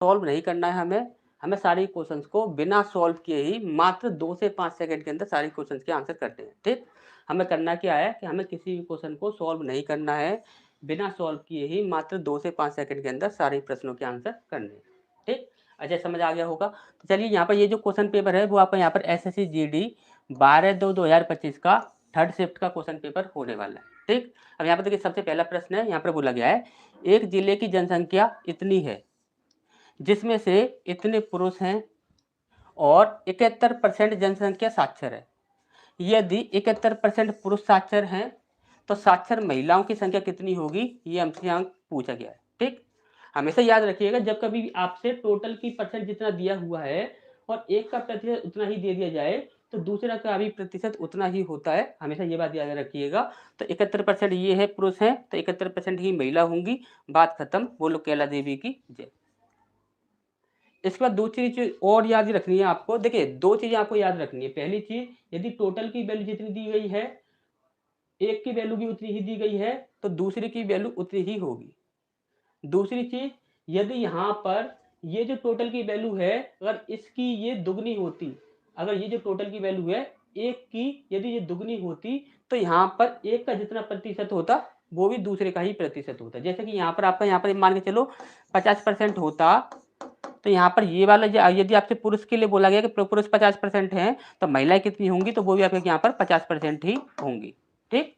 Solve नहीं करना है हमें सारे क्वेश्चंस को बिना सॉल्व किए ही मात्र 2 से 5 सेकंड के अंदर सारे क्वेश्चंस के आंसर करने हैं। ठीक, हमें करना क्या है कि हमें किसी भी क्वेश्चन को सॉल्व नहीं करना है, बिना सॉल्व किए ही मात्र 2 से 5 सेकंड के अंदर सारे प्रश्नों के आंसर करने हैं। ठीक, अच्छा समझ आ गया होगा। तो चलिए यहाँ पर ये जो क्वेश्चन पेपर है वो आपका यहाँ पर एसएससी जीडी 12/2/2025 का थर्ड शिफ्ट का क्वेश्चन पेपर होने वाला है। ठीक, अब यहाँ पर देखिए सबसे पहला प्रश्न है, यहाँ पर बोला गया है एक जिले की जनसंख्या इतनी है जिसमें से इतने पुरुष हैं और 71% जनसंख्या साक्षर है। यदि 71% पुरुष साक्षर हैं तो साक्षर महिलाओं की संख्या कितनी होगी, ये हमसे यहाँ पूछा गया है। ठीक, हमेशा याद रखिएगा जब कभी भी आपसे टोटल की परसेंट जितना दिया हुआ है और एक का प्रतिशत उतना ही दे दिया जाए तो दूसरा का भी प्रतिशत उतना ही होता है, हमेशा ये बात याद रखिएगा। तो 71% ये है पुरुष हैं तो 71% ही महिला होंगी, बात खत्म, बोलो कैला देवी की जय। इसके बाद दूसरी चीज और याद रखनी है आपको, देखिए दो चीजें आपको याद रखनी है। पहली चीज, यदि टोटल की वैल्यू जितनी दी गई है एक की वैल्यू भी उतनी ही दी गई है तो दूसरे की वैल्यू उतनी ही होगी। दूसरी चीज, यदि यहाँ पर ये जो टोटल की वैल्यू है अगर इसकी ये दुगनी होती, अगर ये जो टोटल की वैल्यू है एक की यदि ये दुगनी होती तो यहाँ पर एक का जितना प्रतिशत होता वो भी दूसरे का ही प्रतिशत होता। जैसे कि यहाँ पर आपका यहाँ पर मान के चलो 50% होता तो यहाँ पर ये वाला यदि आपसे पुरुष के लिए बोला गया कि पुरुष 50% हैं तो महिलाएं कितनी होंगी, तो वो भी आपके यहाँ पर 50% ही होंगी। ठीक,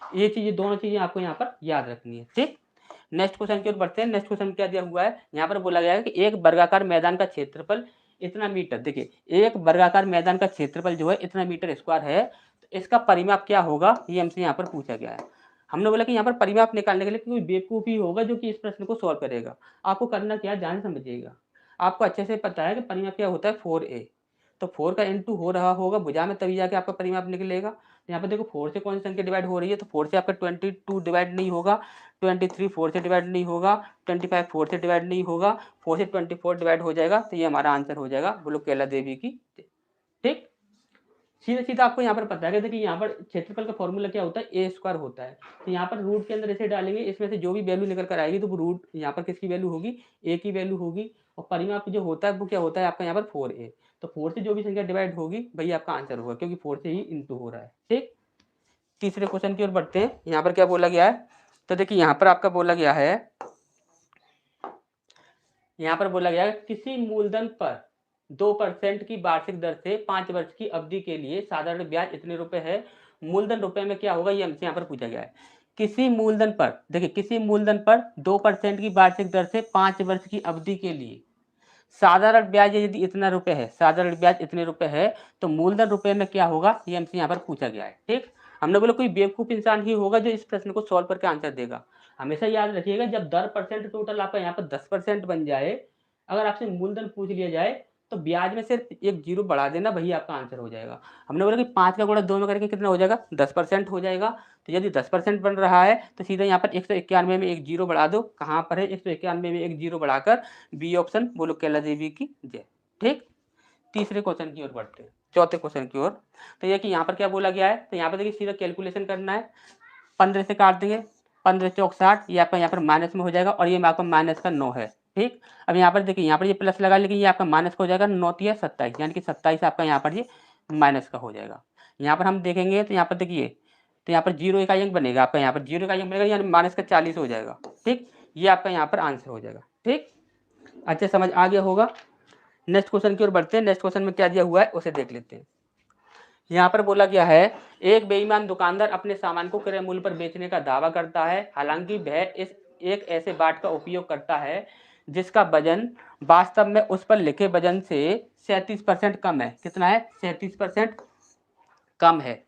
ये चीजें दोनों चीजें आपको यहाँ पर याद रखनी है। ठीक, नेक्स्ट क्वेश्चन की ओर बढ़ते हैं। नेक्स्ट क्वेश्चन क्या दिया हुआ है, यहाँ पर बोला गया है कि एक वर्गाकार मैदान का क्षेत्रफल इतना मीटर, देखिए एक वर्गाकार मैदान का क्षेत्रफल जो है इतना मीटर स्क्वायर है, तो इसका परिमाप क्या होगा ये हमसे यहाँ पर पूछा गया है। हमने बोला कि यहाँ पर परिमाप निकालने के लिए कोई बेवकूफ ही होगा जो कि इस प्रश्न को सॉल्व करेगा। आपको करना क्या है ध्यान समझिएगा, आपको अच्छे से पता है कि परिमाप क्या होता है 4a, तो 4 का इंटू हो रहा होगा भुजा में तभी जाके आपका परिमाप निकलेगा। यहाँ पे देखो 4 से कौन सी संख्या डिवाइड हो रही है, तो 4 से आपका 22 डिवाइड नहीं होगा, 23 4 से डिवाइड नहीं होगा, 25 4 से डिवाइड नहीं होगा, 4 से 24 डिवाइड हो जाएगा, तो ये हमारा आंसर हो जाएगा, बोलो कैला देवी की। ठीक, सीधा सीधा आपको यहाँ पर पता है कि देखिए यहाँ पर क्षेत्रफल का फॉर्मूला क्या होता है ए स्क्वायर होता है, तो यहाँ पर रूट के अंदर ऐसे डालेंगे, इसमें से जो भी वैल्यू निकल कर आएगी तो वो रूट यहाँ पर किसकी वैल्यू होगी, ए की वैल्यू होगी, और परिमाप जो होता है वो क्या होता है आपका यहाँ पर 4a, तो 4 से जो भी संख्या डिवाइड होगी वही आपका आंसर होगा क्योंकि 4 से ही इंटू हो रहा है। ठीक, तीसरे क्वेश्चन की ओर बढ़ते हैं। यहाँ पर क्या बोला गया है, तो देखिए यहाँ पर आपका बोला गया है, यहाँ पर बोला गया है किसी मूलधन पर 2% की वार्षिक दर से 5 वर्ष की अवधि के लिए साधारण ब्याज इतने रुपए है। मूलधन रुपए में क्या होगा ये हमसे यहाँ पर पूछा गया है। किसी मूलधन पर, देखिए किसी मूलधन पर 2% की वार्षिक दर से 5 वर्ष की अवधि के लिए साधारण ब्याज यदि इतना रुपए है, साधारण ब्याज इतने रुपए है, तो मूलधन रुपए में क्या होगा ये हमसे यहाँ पर पूछा गया है। ठीक, हमने बोला कोई बेवकूफ इंसान ही होगा जो इस प्रश्न को सॉल्व करके आंसर देगा। हमेशा याद रखिएगा जब 10% टोटल आपका यहाँ पर 10% बन जाए, अगर आपसे मूलधन पूछ लिया जाए तो ब्याज में सिर्फ एक जीरो बढ़ा देना, वही आपका आंसर हो जाएगा। हमने बोला कि 5 का गुणा 2 में करके कितना हो जाएगा, 10% हो जाएगा। तो यदि 10% बन रहा है तो सीधा यहाँ पर 191 में एक जीरो बढ़ा दो, कहाँ पर है 191 में एक जीरो बढ़ाकर बी ऑप्शन, बोलो कैला देवी की जय। ठीक, तीसरे क्वेश्चन की ओर बढ़ते हैं, चौथे क्वेश्चन की ओर। तो ये कि यहाँ पर क्या बोला गया है, तो यहाँ पर देखिए सीधा कैलकुलेशन करना है, 15 से काट देंगे, 15 चौक 60, ये आपका यहाँ पर माइनस में हो जाएगा और ये आपका माइनस का 9 है। ठीक, अब यहाँ पर देखिए यहाँ पर ये प्लस लगा लेकिन ये आपका माइनस का हो जाएगा, 9 तिया 27, यानी कि 27 आपका यहाँ पर ये माइनस का हो जाएगा। यहाँ पर हम देखेंगे तो यहाँ पर देखिए, तो यहाँ पर जीरो इकाई अंक बनेगा आपका, यहाँ पर जीरो इकाई अंक बनेगा यानी माइनस का 40 हो जाएगा। ठीक, ये आपका यहाँ पर आंसर हो जाएगा। ठीक, अच्छे समझ आ गया होगा। नेक्स्ट क्वेश्चन की ओर बढ़ते हैं। नेक्स्ट क्वेश्चन में क्या दिया हुआ है उसे देख लेते हैं। यहाँ पर बोला गया है एक बेईमान दुकानदार अपने सामान को क्रय मूल्य पर बेचने का दावा करता है, हालांकि वह इस एक ऐसे बाट का उपयोग करता है जिसका वजन वास्तव में उस पर लिखे वजन से 37% कम है। कितना है, 37% कम है।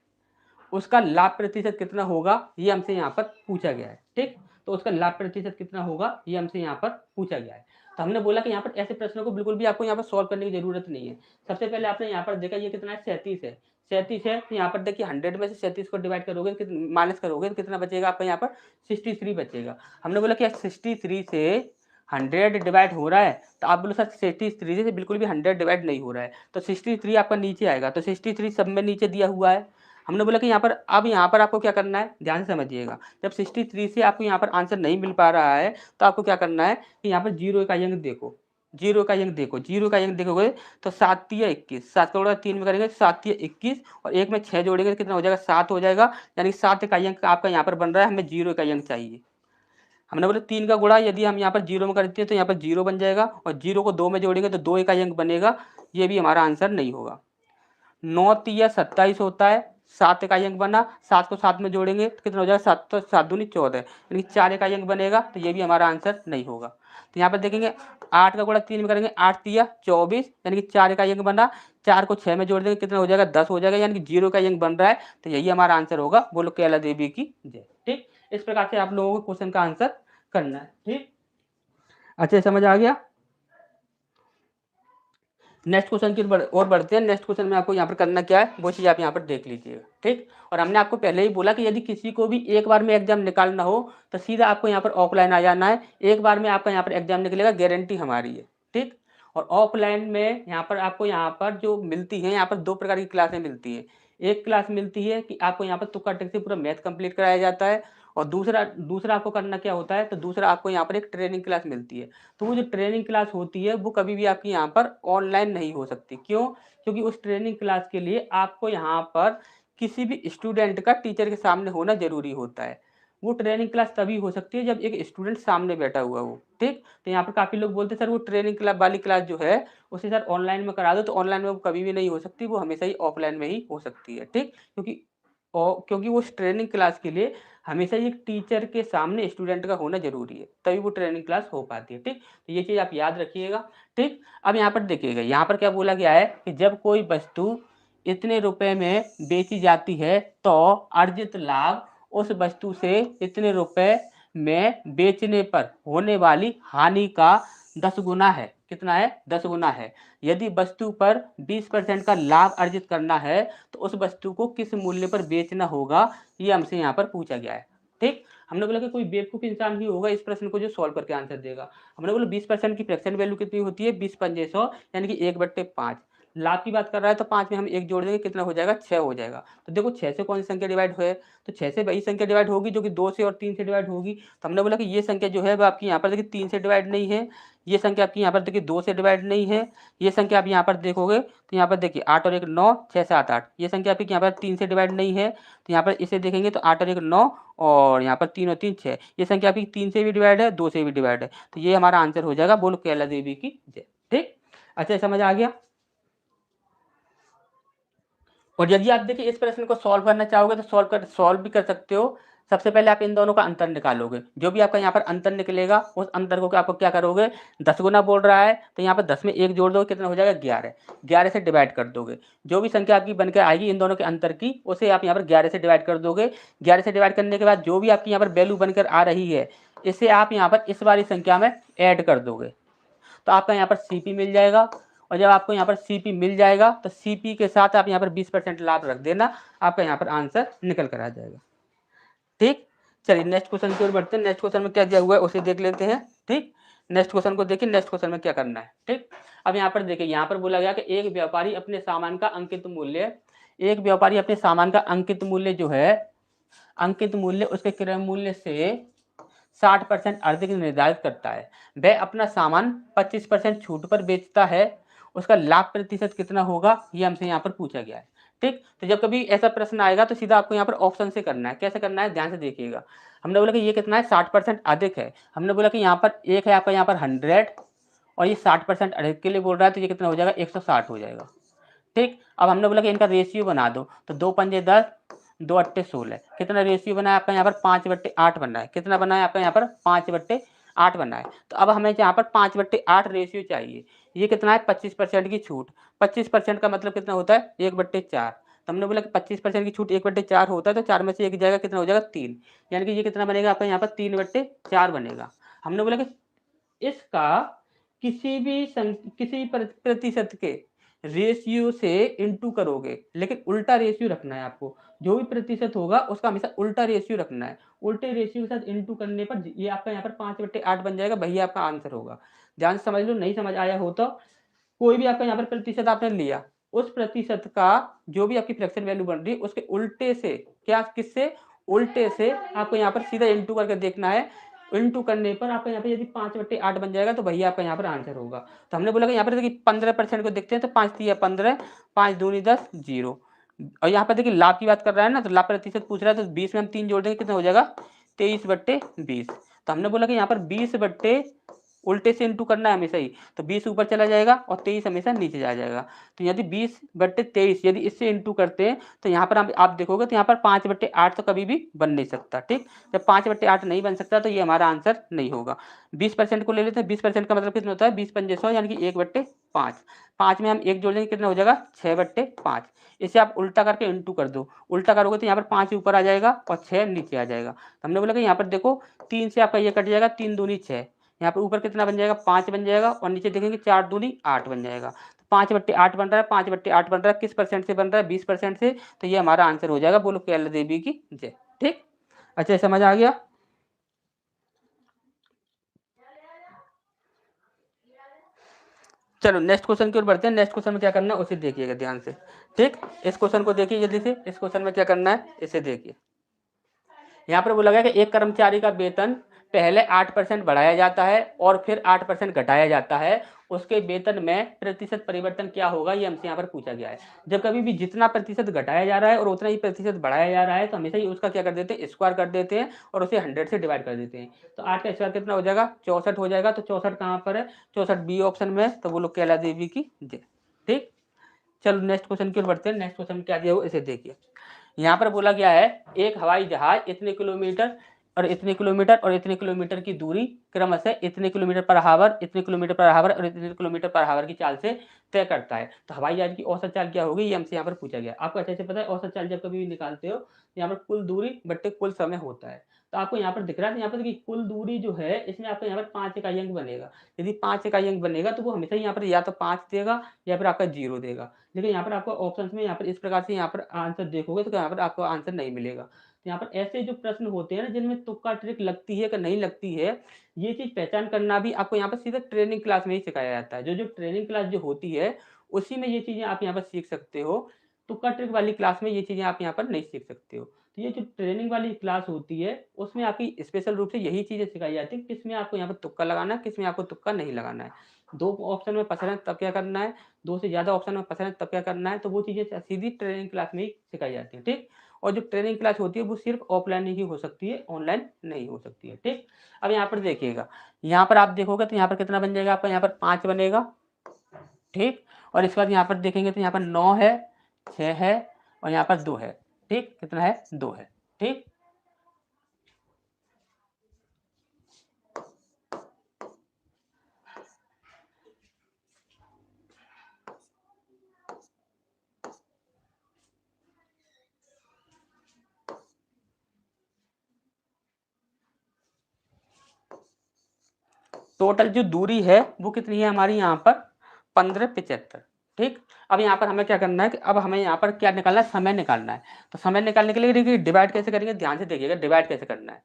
उसका लाभ प्रतिशत कितना होगा ये हमसे यहाँ पर पूछा गया है। ठीक, तो उसका लाभ प्रतिशत कितना होगा ये हमसे यहाँ पर पूछा गया है। तो हमने बोला कि यहाँ पर ऐसे प्रश्नों को बिल्कुल भी आपको यहाँ पर सॉल्व करने की जरूरत नहीं है। सबसे पहले आपने यहाँ पर देखा ये कितना है, 37 है, 37 है, तो यहाँ पर देखिए 100 में से 37 को डिवाइड करोगे माइनस करोगे तो कितना बचेगा आपका यहाँ पर 63 बचेगा। हमने बोला कि 63 से 100 डिवाइड हो रहा है, तो आप बोलो सर 63 से बिल्कुल भी 100 डिवाइड नहीं हो रहा है, तो 63 आपका नीचे आएगा, तो 63 सब में नीचे दिया हुआ है। हमने बोला कि यहाँ पर अब यहाँ पर आपको क्या करना है, ध्यान से समझिएगा, जब 63 से आपको यहाँ पर आंसर नहीं मिल पा रहा है तो आपको क्या करना है कि यहाँ पर जीरो इकाई अंक देखो, जीरो का अंक देखो, जीरो का अंक देखोगे तो 7 तिया 21, 7 का गुणा 3 में करेंगे 7 तिया 21 और एक में 6 जोड़ेंगे तो कितना हो जाएगा 7 हो जाएगा, यानी 7 का अंक आपका यहाँ पर बन रहा है, हमें जीरो का अंक चाहिए। हमने बोला 3 का गुणा यदि हम यहाँ पर जीरो में करते हैं तो यहाँ पर जीरो बन जाएगा और जीरो को 2 में जोड़ेंगे तो 2 का अंक बनेगा, ये भी हमारा आंसर नहीं होगा। 9 तिया 27 होता है, 7 का अंक बना, 7 को 7 में जोड़ेंगे तो कितना हो जाएगा 7 तो 7 दूनी 14, यानी 4 का अंक बनेगा, तो ये भी हमारा आंसर नहीं होगा। तो यहाँ पर देखेंगे 8 का गुणा 3 में करेंगे 8 तिया 24, यानी कि 4 का अंक बना, 4 को 6 में जोड़ देंगे कितना हो जाएगा 10 हो जाएगा, यानी कि जीरो का अंक बन रहा है, तो यही हमारा आंसर होगा। बोलो कैला देवी की जय। ठीक, इस प्रकार से आप लोगों को क्वेश्चन का आंसर करना है। ठीक, अच्छे समझ आ गया। नेक्स्ट क्वेश्चन की और बढ़ते हैं। नेक्स्ट क्वेश्चन में आपको यहाँ पर करना क्या है वो चीज़ आप यहाँ पर देख लीजिएगा। ठीक, और हमने आपको पहले ही बोला कि यदि किसी को भी एक बार में एग्जाम निकालना हो तो सीधा आपको यहाँ पर ऑफलाइन आ जाना है, एक बार में आपका यहाँ पर एग्जाम निकलेगा, गारंटी हमारी है। ठीक, और ऑफलाइन में यहाँ पर आपको यहाँ पर जो मिलती है, यहाँ पर दो प्रकार की क्लासें मिलती है। एक क्लास मिलती है कि आपको यहाँ पर तुक्का टिक से पूरा मैथ कंप्लीट कराया जाता है, और दूसरा दूसरा आपको करना क्या होता है, तो दूसरा आपको यहाँ पर एक ट्रेनिंग क्लास मिलती है। तो वो जो ट्रेनिंग क्लास होती है वो कभी भी आपकी यहाँ पर ऑनलाइन नहीं हो सकती। क्यों? क्योंकि उस ट्रेनिंग क्लास के लिए आपको यहाँ पर किसी भी स्टूडेंट का टीचर के सामने होना जरूरी होता है। वो ट्रेनिंग क्लास तभी हो सकती है जब एक स्टूडेंट सामने बैठा हुआ हो। ठीक, तो यहाँ पर काफ़ी लोग बोलते हैं सर वो ट्रेनिंग क्लास वाली क्लास जो है उसे सर ऑनलाइन में करा दो, तो ऑनलाइन में वो कभी भी नहीं हो सकती, वो हमेशा ही ऑफलाइन में ही हो सकती है। ठीक, क्योंकि उस ट्रेनिंग क्लास के लिए हमेशा एक टीचर के सामने स्टूडेंट का होना जरूरी है, तभी वो ट्रेनिंग क्लास हो पाती है। ठीक, तो ये चीज़ आप याद रखिएगा। ठीक, अब यहाँ पर देखिएगा, यहाँ पर क्या बोला गया है कि जब कोई वस्तु इतने रुपए में बेची जाती है तो अर्जित लाभ उस वस्तु से इतने रुपए में बेचने पर होने वाली हानि का 10 गुना है। कितना है? 10 गुना है। यदि वस्तु पर 20% का लाभ अर्जित करना है तो उस वस्तु को किस मूल्य पर बेचना होगा, ये हमसे यहाँ पर पूछा गया है। ठीक, हमने बोला कि कोई बेवकूफ इंसान ही होगा इस प्रश्न को जो सॉल्व करके आंसर देगा। हमने बोला 20% की फ्रैक्शन वैल्यू कितनी होती है? 20 पंजे 100, यानी कि 1/5। लाभ की बात कर रहा है तो 5 में हम 1 जोड़ देंगे, कितना हो जाएगा? 6 हो जाएगा। तो देखो 6 से कौन सी संख्या डिवाइड हुए, तो 6 से वही संख्या डिवाइड होगी जो कि 2 से और 3 से डिवाइड होगी। तो हमने बोला कि ये संख्या जो है वो आपकी यहाँ पर देखिए 3 से डिवाइड नहीं है, ये संख्या आपकी यहाँ पर देखिए 2 से डिवाइड नहीं है, ये संख्या आप यहाँ पर देखोगे तो यहाँ पर देखिए 8 और 1 9, 6 7 8, ये संख्या आपकी यहाँ पर 3 से डिवाइड नहीं है, तो यहाँ पर इसे देखेंगे तो 8 और 1 9 और यहाँ पर 3 और 3 6, ये संख्या आपकी 3 से भी डिवाइड है, 2 से भी डिवाइड है, तो ये हमारा आंसर हो जाएगा। बोलो कैला देवी की जय। ठीक, अच्छा समझ आ गया। और यदि आप देखिए इस प्रश्न को सॉल्व करना चाहोगे तो सॉल्व भी कर सकते हो। सबसे पहले आप इन दोनों का अंतर निकालोगे, जो भी आपका यहाँ पर अंतर निकलेगा उस अंतर को आपको क्या करोगे, 10 गुना बोल रहा है तो यहाँ पर 10 में 1 जोड़ दोगे, कितना हो जाएगा 11, 11 से डिवाइड कर दोगे। जो भी संख्या आपकी बनकर आएगी इन दोनों के अंतर की, उसे आप यहाँ पर 11 से डिवाइड कर दोगे। 11 से डिवाइड करने के बाद जो भी आपकी यहाँ पर वैल्यू बनकर आ रही है इसे आप यहाँ पर इस वाली संख्या में ऐड कर दोगे, तो आपका यहाँ पर सीपी मिल जाएगा। और जब आपको यहाँ पर सीपी मिल जाएगा तो सीपी के साथ आप यहाँ पर 20% लाभ रख देना, आपका यहाँ पर आंसर निकल कर आ जाएगा। ठीक, चलिए नेक्स्ट क्वेश्चन की ओर बढ़ते हैं। नेक्स्ट क्वेश्चन में क्या दिया हुआ है उसे देख लेते हैं। ठीक, नेक्स्ट क्वेश्चन को देखिए, नेक्स्ट क्वेश्चन में क्या करना है। ठीक, अब यहाँ पर देखिए, यहाँ पर बोला गया कि एक व्यापारी अपने सामान का अंकित मूल्य, एक व्यापारी अपने सामान का अंकित मूल्य जो है, अंकित मूल्य उसके क्रय मूल्य से 60% अधिक निर्धारित करता है। वह अपना सामान 25% छूट पर बेचता है, उसका लाभ प्रतिशत कितना होगा, ये हमसे यहाँ पर पूछा गया है। ठीक, तो जब कभी ऐसा प्रश्न आएगा तो सीधा आपको यहाँ पर ऑप्शन से करना है। कैसे करना है, ध्यान से देखिएगा। हमने बोला कि ये कितना है, 60% अधिक है। हमने बोला कि यहाँ पर एक है आपका यहाँ पर 100 और ये 60% अधिक के लिए बोल रहा है, तो ये कितना हो जाएगा, 160 हो जाएगा। ठीक, अब हमने बोला कि इनका रेशियो बना दो, तो 2 पंजे 10, 2 अट्टे 16, कितना रेशियो बना है आपका यहाँ पर 5/8 बना है। कितना बना है आपका यहाँ पर 5/8 बना है। तो अब हमें यहाँ पर 5/8 रेशियो चाहिए। ये कितना है, 25% की छूट। 25% का मतलब कितना होता है, 1/4। तो हमने बोला कि 25% की छूट 1/4 होता है, तो 4 में से 1 जाएगा, कितना हो जाएगा 3, यानी कि ये कितना बनेगा आपका यहाँ पर 3/4 बनेगा। हमने बोला कि इसका किसी प्रतिशत के रेशियो से इंटू करोगे, लेकिन उल्टा रेशियो रखना है आपको। जो भी प्रतिशत होगा उसका हमेशा उल्टा रेशियो रखना है। उल्टे रेशियो के साथ इंटू करने पर ये आपका यहाँ पर 5/8 बन जाएगा, वही आपका आंसर होगा। ध्यान से समझ लो, नहीं समझ आया हो तो कोई भी आपका यहाँ पर प्रतिशत आपने लिया, उस प्रतिशत का जो भी आपकी फ्रैक्शन वैल्यू बन रही है उसके उल्टे से, क्या किससे, उल्टे से आपको यहाँ पर सीधा इंटू करके देखना है इनटू करने पर आपका यहाँ पे यदि 5/8 बन जाएगा तो भैया आपका यहाँ पर आंसर होगा। तो हमने बोला कि यहाँ पर देखिए 15% को देखते हैं, तो 5 तिया 15, 5 दूनी 10, 0। और यहाँ पर देखिए लाभ की बात कर रहा है ना, तो लाभ प्रतिशत पूछ रहा है, तो 20 में हम 3 जोड़ देंगे, कितना हो जाएगा 23/20। तो हमने बोला कि यहाँ पर 20 बट्टे उल्टे से इंटू करना है हमेशा ही, तो 20 ऊपर चला जाएगा और 23 हमेशा नीचे जा जाएगा। तो यदि 20/23 यदि इससे इंटू करते हैं तो यहाँ पर आप देखोगे तो यहाँ पर 5/8 तो कभी भी बन नहीं सकता। ठीक, जब 5/8 नहीं बन सकता तो ये हमारा आंसर नहीं होगा। 20% को ले लेते हैं, 20% का मतलब कितना होता है, 20×5 यानी कि 1/5। 5 में हम 1 जोड़ देंगे, कितना हो जाएगा 6/5। इसे आप उल्टा करके इंटू कर दो, उल्टा करोगे तो यहाँ पर 5 ऊपर आ जाएगा और 6 नीचे आ जाएगा। तो हमने बोला कि यहाँ पर देखो 3 से आपका ये कट जाएगा, 3 दूनी 6, यहाँ पर ऊपर कितना बन जाएगा 5 बन जाएगा, और नीचे देखेंगे 4 दूनी 8 बन जाएगा। तो 5/8 बन रहा है, 5/8 बन रहा है, किस परसेंट से बन रहा है, 20% से। तो ये हमारा आंसर हो जाएगा। बोलो कैला देवी की जय। ठीक, अच्छा समझ आ गया। चलो नेक्स्ट क्वेश्चन की ओर बढ़ते हैं। नेक्स्ट क्वेश्चन में क्या करना है उसे देखिएगा ध्यान से। ठीक, इस क्वेश्चन को देखिए जल्दी से। इस क्वेश्चन में क्या करना है इसे देखिए। यहाँ पर बोला गया कि एक कर्मचारी का वेतन पहले 8% बढ़ाया जाता है और फिर 8% घटाया जाता है, उसके वेतन में प्रतिशत परिवर्तन क्या होगा, ये हमसे यहाँ पर पूछा गया है। जब कभी भी जितना प्रतिशत घटाया जा रहा है और उतना ही प्रतिशत बढ़ाया जा रहा है, तो हमेशा ही उसका क्या कर देते हैं, स्क्वायर कर देते हैं और उसे 100 से डिवाइड कर देते हैं। तो 8 का स्क्वायर कितना हो जाएगा, 64 हो जाएगा। तो 64 कहाँ पर है, 64 बी ऑप्शन में। तो बोलो कैला देवी की जय। ठीक, चलो नेक्स्ट क्वेश्चन की ओर बढ़ते हैं। नेक्स्ट क्वेश्चन क्या दिया हो इसे देखिए। यहाँ पर बोला गया है एक हवाई जहाज इतने किलोमीटर और इतने किलोमीटर और इतने किलोमीटर की दूरी क्रमशः इतने किलोमीटर पर हावर, इतने किलोमीटर पर हावर और इतने किलोमीटर पर हावर की चाल से तय करता है। तो हवाई जहाज की औसत चाल क्या होगी, ये हमसे यहाँ पर पूछा गया। आपको अच्छे से पता है औसत चाल जब कभी भी निकालते हो तो यहाँ पर कुल दूरी बट्टे कुल समय होता है। तो आपको यहाँ पर दिख रहा है, तो यहाँ पर देखिए कुल दूरी जो है इसमें आपको यहाँ पर 5 इकाई अंक बनेगा। यदि 5 इकाई अंक बनेगा तो वो हमेशा यहाँ पर या तो 5 देगा या फिर आपका 0 देगा। लेकिन यहाँ पर आपको ऑप्शंस में यहाँ पर इस प्रकार से यहाँ पर आंसर देखोगे तो यहाँ पर आपको आंसर नहीं मिलेगा। तो यहाँ पर ऐसे जो प्रश्न होते हैं ना जिनमें तुक्का ट्रिक लगती है कि नहीं लगती है, ये चीज़ पहचान करना भी आपको यहाँ पर सीधा ट्रेनिंग क्लास में ही सिखाया जाता है। जो ट्रेनिंग क्लास जो होती है उसी में ये चीज़ें आप यहाँ पर सीख सकते हो। तुक्का ट्रिक वाली क्लास में ये चीज़ें आप यहाँ पर नहीं सीख सकते हो। तो ये जो ट्रेनिंग वाली क्लास होती है उसमें आपकी स्पेशल रूप से यही चीज़ें सिखाई जाती है, किसमें आपको यहाँ पर तुक्का लगाना है, किसमें आपको तुक्का नहीं लगाना है। 2 ऑप्शन में फँस रहे हैं तब क्या करना है, 2 से ज़्यादा ऑप्शन में फँस रहे हैं तब क्या करना है, तो वो चीज़ें सीधी ट्रेनिंग क्लास में ही सिखाई जाती हैं। ठीक, और जो ट्रेनिंग क्लास होती है वो सिर्फ ऑफलाइन ही हो सकती है, ऑनलाइन नहीं हो सकती है। ठीक, अब यहाँ पर देखिएगा, यहाँ पर आप देखोगे तो यहाँ पर कितना बन जाएगा आपका, यहाँ पर 5 बनेगा। ठीक, और इसके बाद यहाँ पर देखेंगे तो यहाँ पर 9 है, 6 है और यहाँ पर 2 है। ठीक, कितना है 2 है। ठीक, टोटल जो दूरी है वो कितनी है हमारी यहाँ पर 1575। ठीक, अब यहाँ पर हमें क्या करना है कि अब हमें यहाँ पर क्या निकालना है, समय निकालना है। तो समय निकालने के लिए देखिए डिवाइड कैसे करेंगे, ध्यान से देखिएगा डिवाइड कैसे करना है।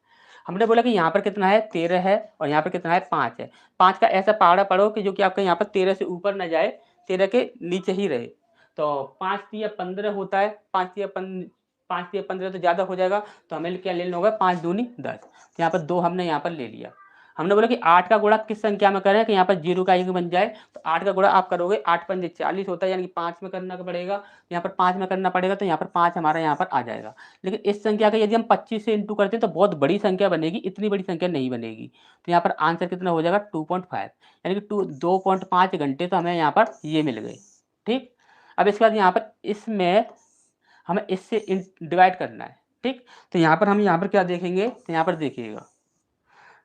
हमने बोला कि यहाँ पर कितना है 13 है और यहाँ पर कितना है 5 है। 5 का ऐसा पहाड़ा पढ़ो कि जो कि आपका यहाँ पर 13 से ऊपर न जाए, 13 के नीचे ही रहे। तो 5 तिया 15 होता है, 5 तिया 15 तो ज़्यादा हो जाएगा। तो हमें क्या लेना होगा, 5 दूनी 10। तो यहाँ पर 2 हमने यहाँ पर ले लिया। हमने बोला कि 8 का गुणा किस संख्या में करें कि यहाँ पर 0 का 1 बन जाए। तो 8 का गुणा आप करोगे, 8 पंजे 40 होता है, यानी कि 5 में करना पड़ेगा। यहाँ पर 5 में करना पड़ेगा तो यहाँ पर 5 हमारा यहाँ पर आ जाएगा। लेकिन इस संख्या का यदि हम 25 से इंटू करते हैं तो बहुत बड़ी संख्या बनेगी, इतनी बड़ी संख्या नहीं बनेगी। तो यहाँ पर आंसर कितना हो जाएगा 2.5, यानी कि 2.5 घंटे तो हमें यहाँ पर ये मिल गए। ठीक, अब इसके बाद यहाँ पर इसमें हमें इससे डिवाइड करना है। ठीक, तो यहाँ पर हम यहाँ पर क्या देखेंगे, तो यहाँ पर देखिएगा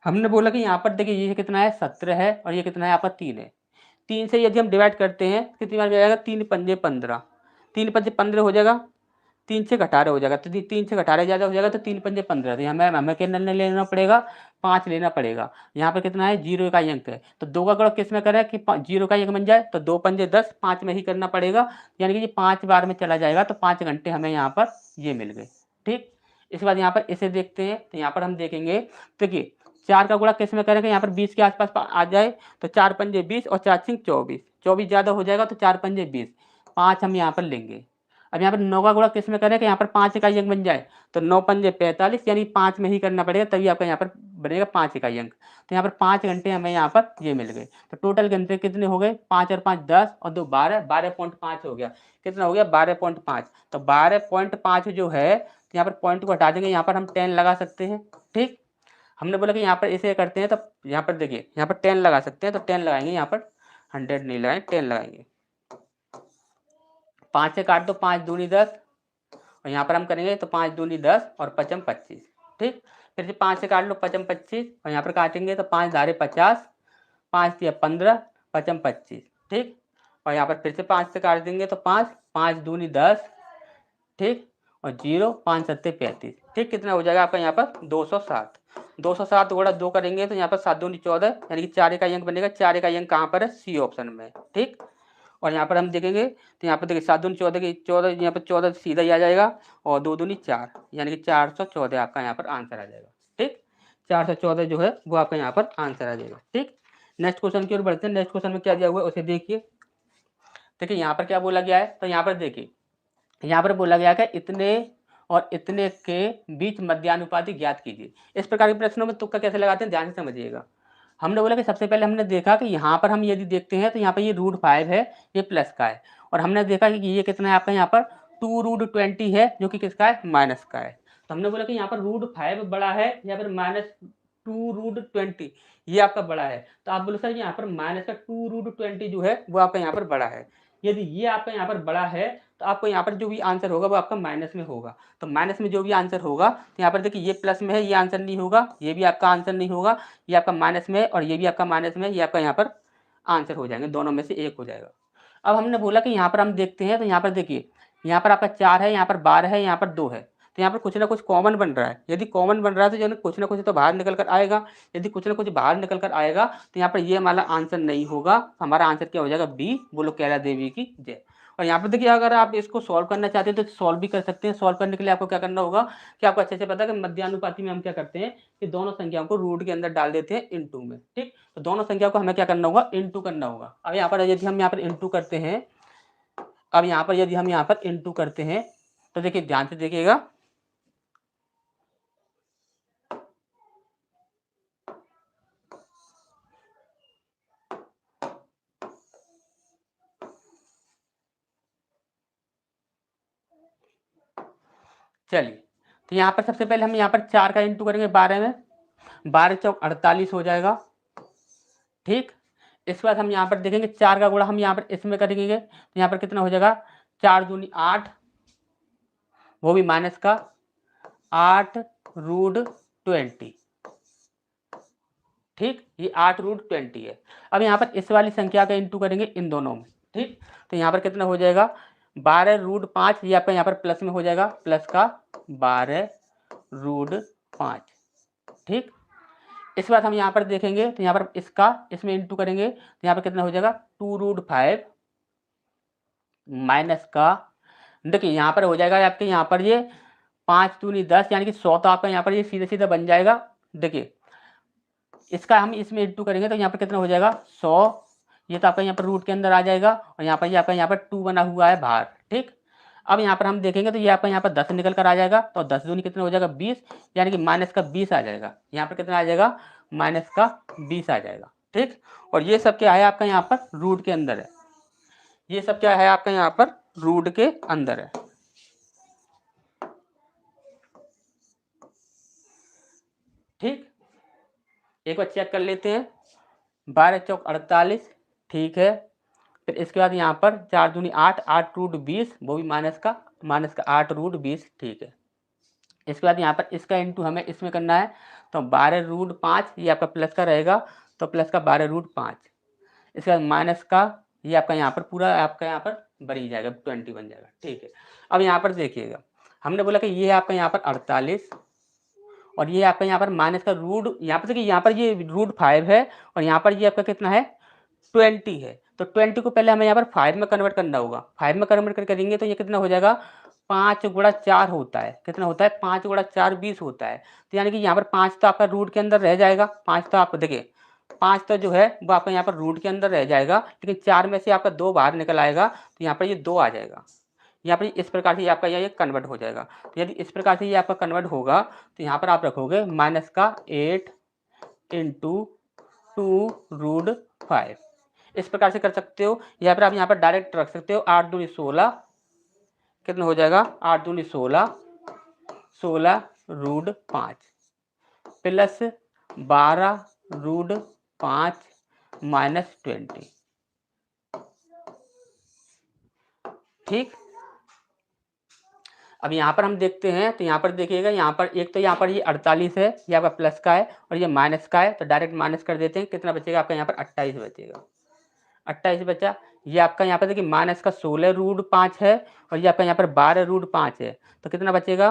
हमने बोला कि यहाँ पर देखिए ये कितना है 17 है और ये कितना है आपका 3 है। 3 से यदि हम डिवाइड करते हैं कितनी बार जाएगा, 3 पंजे 15, 3 पंजे 15 हो जाएगा, 3 से 18 हो जाएगा। तो 3 से 18 ज़्यादा हो जाएगा तो 3 पंजे 15। तो हमें हमें कितना लेना पड़ेगा, 5 लेना पड़ेगा। यहाँ पर कितना है 0 का अंक है, तो 2 का गुणा किस में करें कि 0 का अंक बन जाए। तो 2 पंजे 10, 5 में ही करना पड़ेगा, यानी कि ये 5 बार में चला जाएगा। तो 5 घंटे हमें यहाँ पर ये मिल गए। ठीक, इसके बाद यहाँ पर इसे देखते हैं। तो यहाँ पर हम देखेंगे देखिए 4 का गुणा किस में करेंगे, यहाँ पर 20 के आसपास आ जाए। तो 4 पंजे 20 और 4 छिंग 24, 24 ज़्यादा हो जाएगा तो 4 पंजे 20, 5 हम यहाँ पर लेंगे। अब यहाँ पर 9 का गुणा किस में करें कि यहाँ पर 5 इकाई अंक बन जाए, तो 9 पंजे 45 यानी 5 में ही करना पड़ेगा, तभी आपका यहाँ पर बनेगा 5 इकाई अंक। तो यहाँ पर 5 घंटे हमें यहाँ पर ये मिल गए। तो टोटल घंटे कितने हो गए, 5 और 5 10 और 2 12, 12.5 हो गया। कितना हो गया, 12.5। तो 12.5 जो है, तो यहाँ पर पॉइंट को हटा देंगे, यहाँ पर हम 10 लगा सकते हैं। ठीक, हमने बोला कि यहाँ पर इसे करते हैं, तो यहाँ पर देखिए यहाँ पर 10 लगा सकते हैं, तो 10 लगाएंगे, यहाँ पर 100 नहीं लगाएंगे, 10 लगाएंगे। 5 से काट दो, 5 दूनी 10, और यहाँ पर हम करेंगे तो 5 दूनी 10 और 5 25। ठीक, फिर से 5 से काट लो, 5 25, और यहाँ पर काटेंगे तो 5 धारे 50, 5 दिया 15, 5 25। ठीक, और यहाँ पर फिर से 5 से काट देंगे तो 5, 5 दूनी 10, ठीक, और 0, 5 सत्ते 35। ठीक, कितना हो जाएगा आपका यहाँ पर 207। 207 गुणा 2 करेंगे तो यहाँ पर 7 दूनी 14, यानी कि 4 इकाई अंक बनेगा। 4 इकाई अंक कहाँ पर है, सी ऑप्शन में। ठीक, और यहाँ पर हम देखेंगे तो यहाँ पर देखिए 7 दूनी 14 की 14, यहाँ पर 14 सीधा ही आ जाएगा, और 2 दूनी 4, यानी कि 414 आपका यहाँ पर आंसर आ जाएगा। ठीक, 414 जो है वो आपका यहाँ पर आंसर आ जाएगा। ठीक, नेक्स्ट क्वेश्चन की ओर बढ़ते हैं। नेक्स्ट क्वेश्चन में क्या दिया हुआ है उसे देखिए। देखिए यहाँ पर क्या बोला गया है, तो यहाँ पर देखिए यहाँ पर बोला गया कि इतने और इतने के बीच मध्यानुपाती ज्ञात कीजिए। इस प्रकार के प्रश्नों में तुक्का कैसे लगाते हैं, ध्यान से समझिएगा। हमने बोला कि सबसे पहले हमने देखा कि यहाँ पर हम यदि देखते हैं तो यहाँ पर ये √5 है, ये प्लस का है, और हमने देखा कि ये कितना है आपका यहाँ पर 2√20 है, जो कि किसका है, माइनस का है। तो हमने बोला कि यहाँ पर √5 बड़ा है, यहाँ पर -2√20 ये आपका बड़ा है। तो आप बोलो सर यहाँ पर माइनस का 2√20 जो है वो आपका यहाँ पर बड़ा है। यदि ये आपका यहाँ पर बड़ा है तो आपको यहाँ पर जो भी आंसर होगा वो आपका माइनस में होगा। तो माइनस में जो भी आंसर होगा, तो यहाँ पर देखिए ये प्लस में है, ये आंसर नहीं होगा, ये भी आपका आंसर नहीं होगा, ये आपका माइनस में है, और ये भी आपका माइनस में है, ये आपका यहाँ पर आंसर हो जाएंगे, दोनों में से एक हो जाएगा। अब हमने बोला कि यहाँ पर हम देखते हैं, तो यहाँ पर देखिए यहाँ पर आपका 4 है, यहाँ पर 12 है, यहाँ पर 2 है, तो यहाँ पर कुछ ना कुछ कॉमन बन रहा है। यदि कॉमन बन रहा है तो जो कुछ ना कुछ तो बाहर निकल कर आएगा। यदि कुछ ना कुछ बाहर निकल कर आएगा तो यहाँ पर ये हमारा आंसर नहीं होगा। हमारा आंसर क्या हो जाएगा, बी, बोलो कैला देवी की जय। और यहाँ पर देखिए अगर आप इसको सॉल्व करना चाहते हैं तो सॉल्व भी कर सकते हैं। सॉल्व करने के लिए आपको क्या करना होगा कि आपको अच्छे से पता है कि मध्यानुपाती में हम क्या करते हैं कि दोनों संख्याओं को रूट के अंदर डाल देते हैं इनटू में। ठीक, तो दोनों संख्या को हमें क्या करना होगा, इनटू करना होगा। अब यहाँ पर यदि हम यहाँ पर इनटू करते हैं, अब यहाँ पर यदि हम यहाँ पर इनटू करते हैं तो देखिए ध्यान से देखिएगा, चलिए। तो यहाँ पर सबसे पहले हम यहाँ पर 4 का इंटू करेंगे 12 में, 12 चौक 48 हो जाएगा। ठीक, इसके बाद हम यहाँ पर देखेंगे 4 का गुणा हम यहाँ पर इसमें करेंगे, तो यहाँ पर कितना हो जाएगा, 4 दूनी 8, वो भी माइनस का 8√20। ठीक, ये 8√20 है। अब यहाँ पर इस वाली संख्या का इंटू करेंगे इन दोनों में। ठीक, तो यहाँ पर कितना हो जाएगा, 12√5, ये आपका यहाँ पर प्लस में हो जाएगा, प्लस का 12√5। ठीक, इसके बाद हम यहाँ पर देखेंगे तो यहाँ पर इसका इसमें इंटू करेंगे तो यहाँ पर कितना हो जाएगा, 2√5 माइनस का, देखिए यहाँ पर हो जाएगा आपके यहाँ पर ये 5 दूनी 10, यानी कि 100, तो आपका यहाँ पर ये सीधा सीधा बन जाएगा। देखिए इसका हम इसमें इंटू करेंगे तो यहाँ पर कितना हो जाएगा, 100, ये तो आपका यहाँ पर रूट के अंदर आ जाएगा, और यहाँ पर ये आपका यहाँ पर 2 बना हुआ है बाहर। ठीक, अब यहाँ पर हम देखेंगे तो ये आपका यहाँ पर 10 निकल कर आ जाएगा, तो 10 दूनी कितना हो जाएगा, 20, यानी कि माइनस का 20 आ जाएगा। यहाँ पर कितना आ जाएगा, माइनस का 20 आ जाएगा। ठीक, और ये सब क्या है आपका यहाँ पर रूट के अंदर है, ये सब क्या है आपका यहाँ पर रूट के अंदर है। ठीक, एक बार चेक कर लेते हैं, 12 चौक 48, ठीक है। फिर इसके बाद यहाँ पर 4 दूनी 8, 8√20, वो भी माइनस का 8√20। ठीक है, इसके बाद यहाँ पर इसका इंटू हमें इसमें करना है, तो 12√5, ये आपका प्लस का रहेगा, तो प्लस का 12√5। इसके बाद माइनस का, ये आपका यहाँ पर पूरा आपका यहाँ पर बन जाएगा, 20 बन जाएगा। ठीक है, अब यहाँ पर देखिएगा, हमने बोला कि ये है आपका यहाँ पर 48, और ये आपका यहाँ पर माइनस का रूट, यहाँ पर देखिए यहाँ पर ये √5 है, और यहाँ पर ये आपका कितना है, 20 है। तो 20 को पहले हमें यहाँ पर 5 में कन्वर्ट करना होगा। 5 में कन्वर्ट कर करेंगे तो ये कितना हो जाएगा, 5 गुणा 4 होता है, कितना होता है, 5 गुणा 4 20 होता है। तो यानी कि यहाँ पर 5 तो आपका रूट के अंदर रह जाएगा, 5 तो आप देखिए 5 तो जो है वो आपका यहाँ पर रूट के अंदर रह जाएगा, लेकिन 4 में से आपका 2 बाहर निकल आएगा, तो यहाँ पर ये 2 आ जाएगा। यहाँ पर इस प्रकार से ये आपका ये कन्वर्ट हो जाएगा। तो यदि इस प्रकार से ये आपका कन्वर्ट होगा तो यहाँ पर आप रखोगे माइनस का 8 इंटू 2√5। इस प्रकार से कर सकते हो, या फिर आप यहाँ पर डायरेक्ट रख सकते हो 8 दूनी 16, कितना हो जाएगा 8 दूनी 16, 16√5 प्लस 12√5 माइनस 20। ठीक, अब यहाँ पर हम देखते हैं तो यहाँ पर देखिएगा, यहाँ पर एक तो यहाँ पर ये 48 है, ये आपका प्लस का है और ये माइनस का है, तो डायरेक्ट माइनस कर देते हैं। कितना बचेगा आपका यहाँ पर 28 बचेगा। 28 बचा। ये आपका यहाँ पर देखिए माइनस का 16√5 है और ये आपका यहाँ पर 12√5 है, तो कितना बचेगा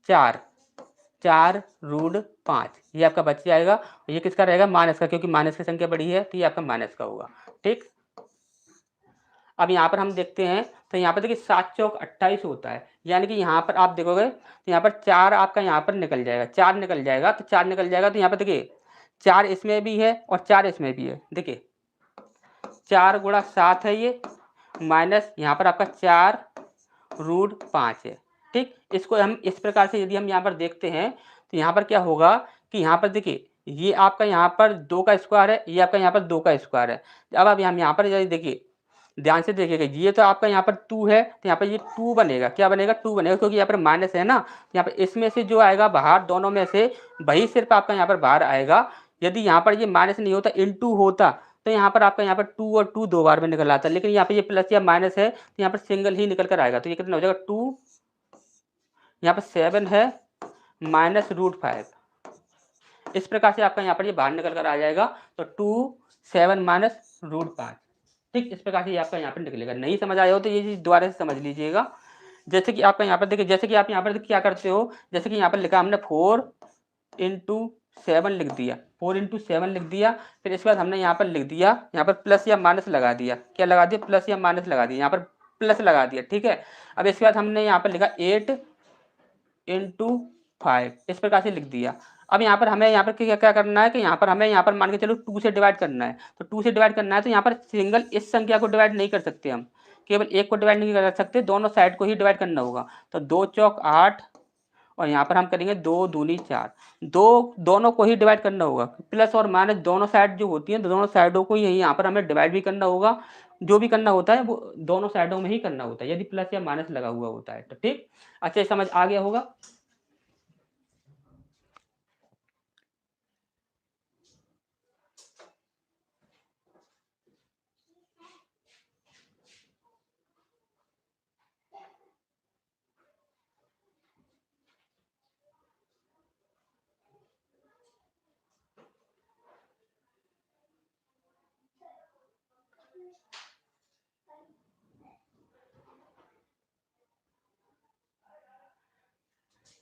4√5। ये आपका बच जाएगा। ये किसका रहेगा माइनस का, क्योंकि माइनस की संख्या बड़ी है तो ये आपका माइनस का होगा। ठीक, अब यहाँ पर हम देखते हैं तो यहाँ पर देखिए 7 चौक 28 होता है, यानी कि यहाँ पर आप देखोगे तो यहाँ पर 4 आपका यहाँ पर निकल जाएगा, 4 निकल जाएगा, तो 4 निकल जाएगा तो यहाँ पर देखिए 4 इसमें भी है और 4 इसमें भी है। देखिए 4 गुणा 7 है ये, माइनस यहाँ पर आपका 4√5 है। ठीक, इसको हम इस प्रकार से यदि हम यहाँ पर देखते हैं तो यहाँ पर क्या होगा कि यहाँ पर देखिए ये आपका यहाँ पर 2 का स्क्वायर है, ये आपका यहाँ पर 2 का स्क्वायर है। अब आप यहाँ पर यदि देखिए ध्यान से देखिएगा, ये तो आपका यहाँ पर 2 है तो यहाँ पर ये 2 बनेगा, क्या बनेगा 2 बनेगा, क्योंकि यहाँ पर माइनस है ना, यहाँ पर इसमें से जो आएगा बाहर दोनों में से वही सिर्फ आपका यहाँ पर बाहर आएगा। यदि यहाँ पर ये माइनस नहीं होता इनटू होता तो यहाँ पर आपका यहाँ पर 2 और 2 दो बार में निकल आता, लेकिन यहाँ पर ये प्लस या माइनस है तो यहाँ पर सिंगल ही निकल कर आएगा। तो ये कितना हो जाएगा 2, यहाँ पर 7 है माइनस √5। इस प्रकार से आपका यहाँ पर ये बाहर निकल कर आ जाएगा, तो 2 7 माइनस √5। ठीक, इस प्रकार से ये आपका यहाँ पर निकलेगा। नहीं समझ आया हो तो ये चीज़ दोबारा से समझ लीजिएगा। जैसे कि आपका यहाँ पर देखिए, जैसे कि आप यहाँ पर क्या करते हो, जैसे कि यहाँ पर लिखा हमने 4 × 7 लिख दिया, 4 × 7 लिख दिया, फिर इसके बाद हमने यहाँ पर लिख दिया, यहाँ पर प्लस या माइनस लगा दिया, क्या लगा दिया प्लस या माइनस लगा दिया, यहाँ पर प्लस लगा दिया। ठीक है, अब इसके बाद हमने यहाँ पर लिखा 8 × 5, इस प्रकार से लिख दिया। अब यहाँ पर हमें यहाँ पर क्या करना है कि यहाँ पर हमें यहाँ पर मान के चलो 2 से डिवाइड करना है, तो 2 से डिवाइड करना है तो यहाँ पर सिंगल इस संख्या को डिवाइड नहीं कर सकते, हम केवल एक को डिवाइड नहीं कर सकते, दोनों साइड को ही डिवाइड करना होगा। तो 2 चौक 8 और यहाँ पर हम करेंगे 2 दूनी 4, दोनों को ही डिवाइड करना होगा। प्लस और माइनस दोनों साइड जो होती हैं, दोनों साइडों को ही यहाँ पर हमें डिवाइड भी करना होगा। जो भी करना होता है वो दोनों साइडों में ही करना होता है यदि प्लस या माइनस लगा हुआ होता है तो। ठीक, अच्छा समझ आ गया होगा।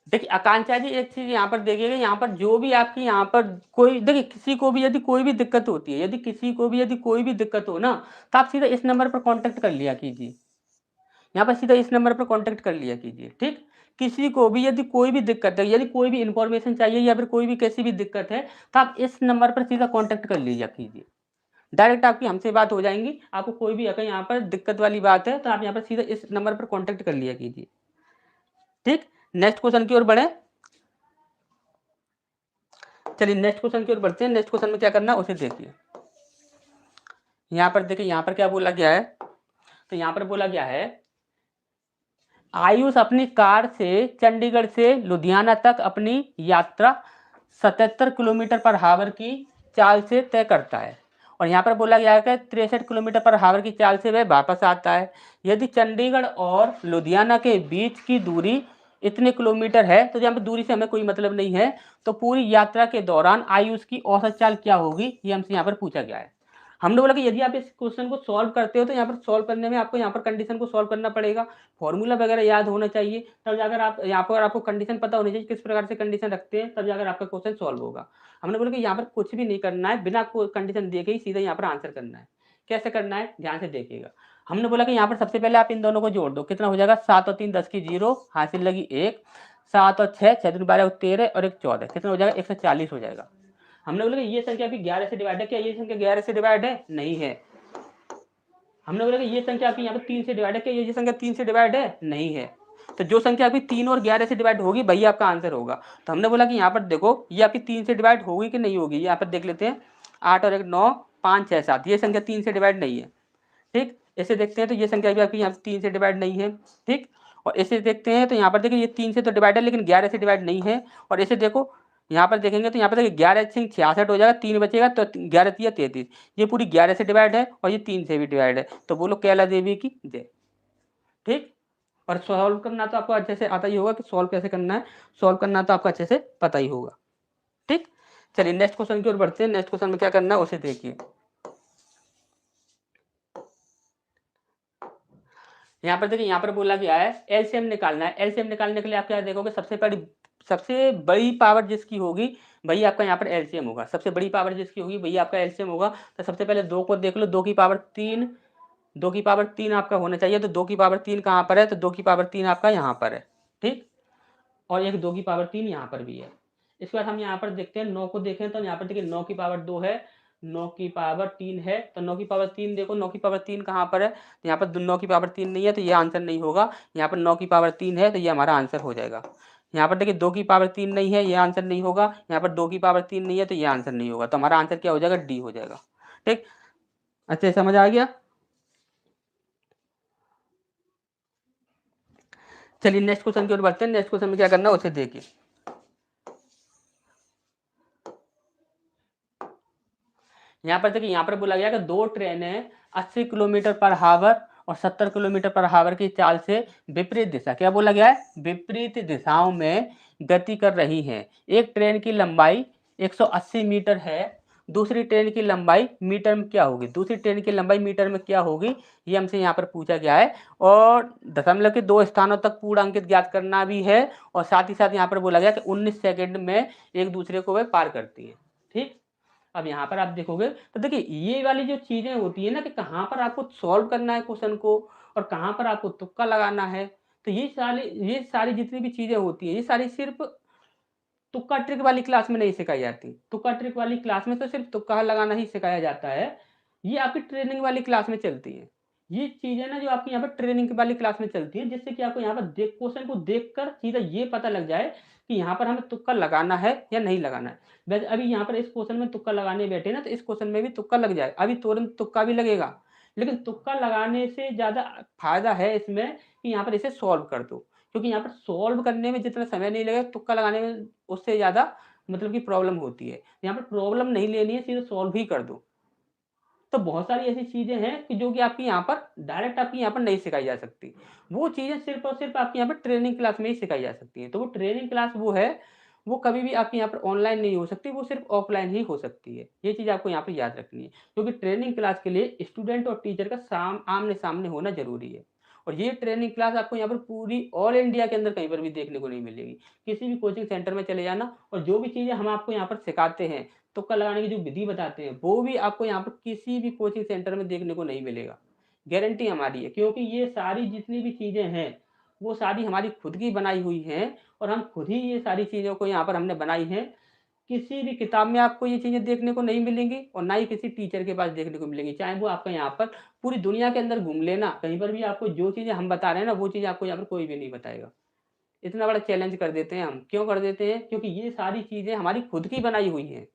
देखिए आकांक्षा जी, एक चीज यहाँ पर देखिएगा, यहाँ पर जो भी आपकी यहाँ पर कोई देखिए किसी को भी यदि कोई भी दिक्कत होती है, यदि किसी को भी यदि कोई भी दिक्कत हो ना, तो आप सीधा इस नंबर पर कांटेक्ट कर लिया कीजिए, यहाँ पर सीधा इस नंबर पर कांटेक्ट कर लिया कीजिए। ठीक, किसी को भी यदि कोई भी दिक्कत है, यदि कोई भी इंफॉर्मेशन चाहिए या फिर कोई भी कैसी भी दिक्कत है, तो आप इस नंबर पर सीधा कॉन्टेक्ट कर लिया कीजिए, डायरेक्ट आपकी हमसे बात हो जाएंगी। आपको कोई भी अगर यहाँ पर दिक्कत वाली बात है तो आप यहाँ पर सीधा इस नंबर पर कॉन्टेक्ट कर लिया कीजिए। ठीक, नेक्स्ट क्वेश्चन की ओर बढ़े। चलिए नेक्स्ट क्वेश्चन की ओर बढ़ते हैं। नेक्स्ट क्वेश्चन में क्या करना है उसे देखिए। यहाँ पर देखिए, यहाँ पर क्या बोला गया है, तो यहाँ पर बोला गया है आयुष अपनी कार से चंडीगढ़ से लुधियाना तक अपनी यात्रा 77 किलोमीटर पर हावर की चाल से तय करता है, और यहाँ पर बोला गया है कि 63 किलोमीटर पर हावर की चाल से वह वापस आता है। यदि चंडीगढ़ और लुधियाना के बीच की दूरी इतने किलोमीटर है, तो यहाँ पर दूरी से हमें कोई मतलब नहीं है, तो पूरी यात्रा के दौरान आयुष की औसत चाल क्या होगी, ये हमसे यहाँ पर पूछा गया है। हमने बोला कि यदि आप इस क्वेश्चन को सॉल्व करते हो तो यहाँ पर सॉल्व करने में आपको यहाँ पर कंडीशन को सॉल्व करना पड़ेगा, फॉर्मूला वगैरह याद होना चाहिए, तब जाकर आप यहाँ पर आपको कंडीशन पता होनी चाहिए किस प्रकार से कंडीशन रखते हैं, तब जाकर आपका क्वेश्चन सॉल्व होगा। हमने बोला कि यहाँ पर कुछ भी नहीं करना है, बिना कंडीशन देखे ही सीधा यहाँ पर आंसर करना है। कैसे करना है ध्यान से देखिएगा। हमने बोला कि यहाँ पर सबसे पहले आप इन दोनों को जोड़ दो, कितना हो जाएगा 7 और 3 10 की 0, हासिल लगी 1, 7 और 6 6 12 और 13 और 1 14, कितना हो जाएगा 140 हो जाएगा। हमने बोला कि ये संख्या भी 11 से डिवाइड है, क्या ये संख्या 11 से डिवाइड है, नहीं है। हमने बोला कि ये संख्या आपकी यहाँ पर 3 से डिवाइड है, क्या ये संख्या 3 से डिवाइड है? नहीं है। तो जो संख्या आपकी 3 और 11 से डिवाइड होगी वही आपका आंसर होगा। तो हमने बोला कि यहाँ पर देखो ये आपकी 3 से डिवाइड होगी कि नहीं होगी, यहाँ पर देख लेते हैं। 8 और 1 9, 5 6 7, ये संख्या 3 से डिवाइड नहीं है। ठीक, ऐसे देखते हैं तो ये संख्या भी आपकी यहाँ से 3 से डिवाइड नहीं है। ठीक, और ऐसे देखते हैं तो यहाँ पर देखिए ये 3 से तो डिवाइड है लेकिन 11 से डिवाइड नहीं है। और ऐसे देखो यहाँ पर देखेंगे तो यहाँ पर देखिए 11 से 66 हो जाएगा, 3 बचेगा तो 11 3 33, ये पूरी 11 से डिवाइड है और ये 3 से भी डिवाइड है। तो बोलो कैला देवी की जय। ठीक, और सॉल्व करना तो आपको अच्छे से आता ही होगा कि सॉल्व कैसे करना है, सॉल्व करना तो आपको अच्छे से पता ही होगा। ठीक, चलिए नेक्स्ट क्वेश्चन की ओर बढ़ते हैं। नेक्स्ट क्वेश्चन में क्या करना है उसे देखिए। यहाँ पर देखिए, यहाँ पर बोला गया है एलसीएम निकालना है। एलसीएम निकालने के लिए आप क्या देखोगे, सबसे बड़ी पावर जिसकी होगी वही आपका यहाँ पर एलसीएम होगा। सबसे बड़ी पावर जिसकी होगी वही आपका एलसीएम होगा। तो सबसे पहले 2 को देख लो, 2 की पावर 3, 2 की पावर 3 आपका होना चाहिए। तो 2 की पावर 3 कहाँ पर है, तो 2 की पावर 3 आपका यहाँ पर है। ठीक, और एक 2 की पावर 3 यहाँ पर भी है। इसके बाद हम यहाँ पर देखते हैं 9 को देखें तो यहाँ पर देखिए 9 की पावर 2 है, 9 की पावर 3 है। तो 9 की पावर 3 देखो, 9 की पावर 3 कहाँ पर है, तो यहाँ पर 9 की पावर 3 नहीं है तो ये आंसर नहीं होगा। यहाँ पर 9 की पावर 3 है तो ये हमारा आंसर हो जाएगा। यहाँ पर देखिए 2 की पावर 3 नहीं है, ये आंसर नहीं होगा। यहाँ पर 2 की पावर 3 नहीं है तो ये आंसर नहीं होगा। तो हमारा आंसर क्या हो जाएगा, डी हो जाएगा। ठीक, अच्छे समझ आ गया। चलिए नेक्स्ट क्वेश्चन की ओर बढ़ते हैं। नेक्स्ट क्वेश्चन में क्या करना है उसे देखिए। यहाँ पर देखिए, यहाँ पर बोला गया कि 2 ट्रेनें 80 किलोमीटर पर हावर और 70 किलोमीटर पर हावर की चाल से विपरीत दिशा, क्या बोला गया है, विपरीत दिशाओं में गति कर रही हैं। एक ट्रेन की लंबाई 180 मीटर है, दूसरी ट्रेन की लंबाई मीटर में क्या होगी, दूसरी ट्रेन की लंबाई मीटर में क्या होगी, ये हमसे यहाँ पर पूछा गया है। और दशमलव के 2 स्थानों तक पूर्ण अंकित ज्ञात करना भी है। और साथ ही साथ यहाँ पर बोला गया कि 19 सेकेंड में एक दूसरे को वे पार करती है। ठीक, अब यहाँ पर आप देखोगे तो देखिए ये वाली जो चीजें होती है ना कि कहाँ पर आपको सॉल्व करना है क्वेश्चन को और कहाँ पर आपको तुक्का लगाना है। तो ये सारी जितनी भी चीजें होती है ये सारी सिर्फ तुक्का ट्रिक वाली क्लास में नहीं सिखाई जाती। तुक्का ट्रिक वाली क्लास में तो सिर्फ तुक्का लगाना ही सिखाया जाता है। ये आपकी ट्रेनिंग वाली क्लास में चलती है। ये चीजें ना जो आपकी यहाँ पर ट्रेनिंग वाली क्लास में चलती है, जिससे कि आपको यहाँ पर क्वेश्चन को देखकर सीधा ये पता लग जाए कि यहाँ पर हमें तुक्का लगाना है या नहीं लगाना है। वैसे अभी यहाँ पर इस क्वेश्चन में तुक्का लगाने बैठे ना तो इस क्वेश्चन में भी तुक्का लग जाए, अभी तुरंत तुक्का भी लगेगा। लेकिन तुक्का लगाने से ज्यादा फायदा है इसमें कि यहाँ पर इसे सॉल्व कर दो, क्योंकि यहाँ पर सॉल्व करने में जितना समय नहीं लगेगा तुक्का लगाने में उससे ज़्यादा मतलब की प्रॉब्लम होती है। यहाँ पर प्रॉब्लम नहीं लेनी है, सीधे सॉल्व ही कर दो। तो बहुत सारी ऐसी चीज़ें हैं कि जो कि आपकी यहाँ पर डायरेक्ट आपकी यहाँ पर नहीं सिखाई जा सकती। वो चीज़ें सिर्फ और सिर्फ आपकी यहाँ पर ट्रेनिंग क्लास में ही सिखाई जा सकती हैं। तो वो ट्रेनिंग क्लास वो है, वो कभी भी आपके यहाँ पर ऑनलाइन नहीं हो सकती, वो सिर्फ ऑफलाइन ही हो सकती है। ये चीज़ आपको यहाँ पर याद रखनी है, क्योंकि ट्रेनिंग क्लास के लिए स्टूडेंट और टीचर का आमने सामने होना जरूरी है। और ये ट्रेनिंग क्लास आपको यहाँ पर पूरी ऑल इंडिया के अंदर कहीं पर भी देखने को नहीं मिलेगी। किसी भी कोचिंग सेंटर में चले जाना और जो भी चीज़ें हम आपको यहाँ पर सिखाते हैं, तुक्का लगाने की जो विधि बताते हैं, वो भी आपको यहाँ पर किसी भी कोचिंग सेंटर में देखने को नहीं मिलेगा। गारंटी हमारी है, क्योंकि ये सारी जितनी भी चीज़ें हैं वो सारी हमारी खुद की बनाई हुई हैं और हम खुद ही ये सारी चीज़ों को यहाँ पर हमने बनाई हैं। किसी भी किताब में आपको ये चीज़ें देखने को नहीं मिलेंगी और ना ही किसी टीचर के पास देखने को मिलेंगी। चाहे वो आपका यहाँ पर पूरी दुनिया के अंदर घूम लेना, कहीं पर भी आपको जो चीज़ें हम बता रहे हैं ना वो चीज़ आपको यहाँ पर कोई भी नहीं बताएगा। इतना बड़ा चैलेंज कर देते हैं हम। क्यों कर देते हैं? क्योंकि ये सारी चीज़ें हमारी खुद की बनाई हुई हैं,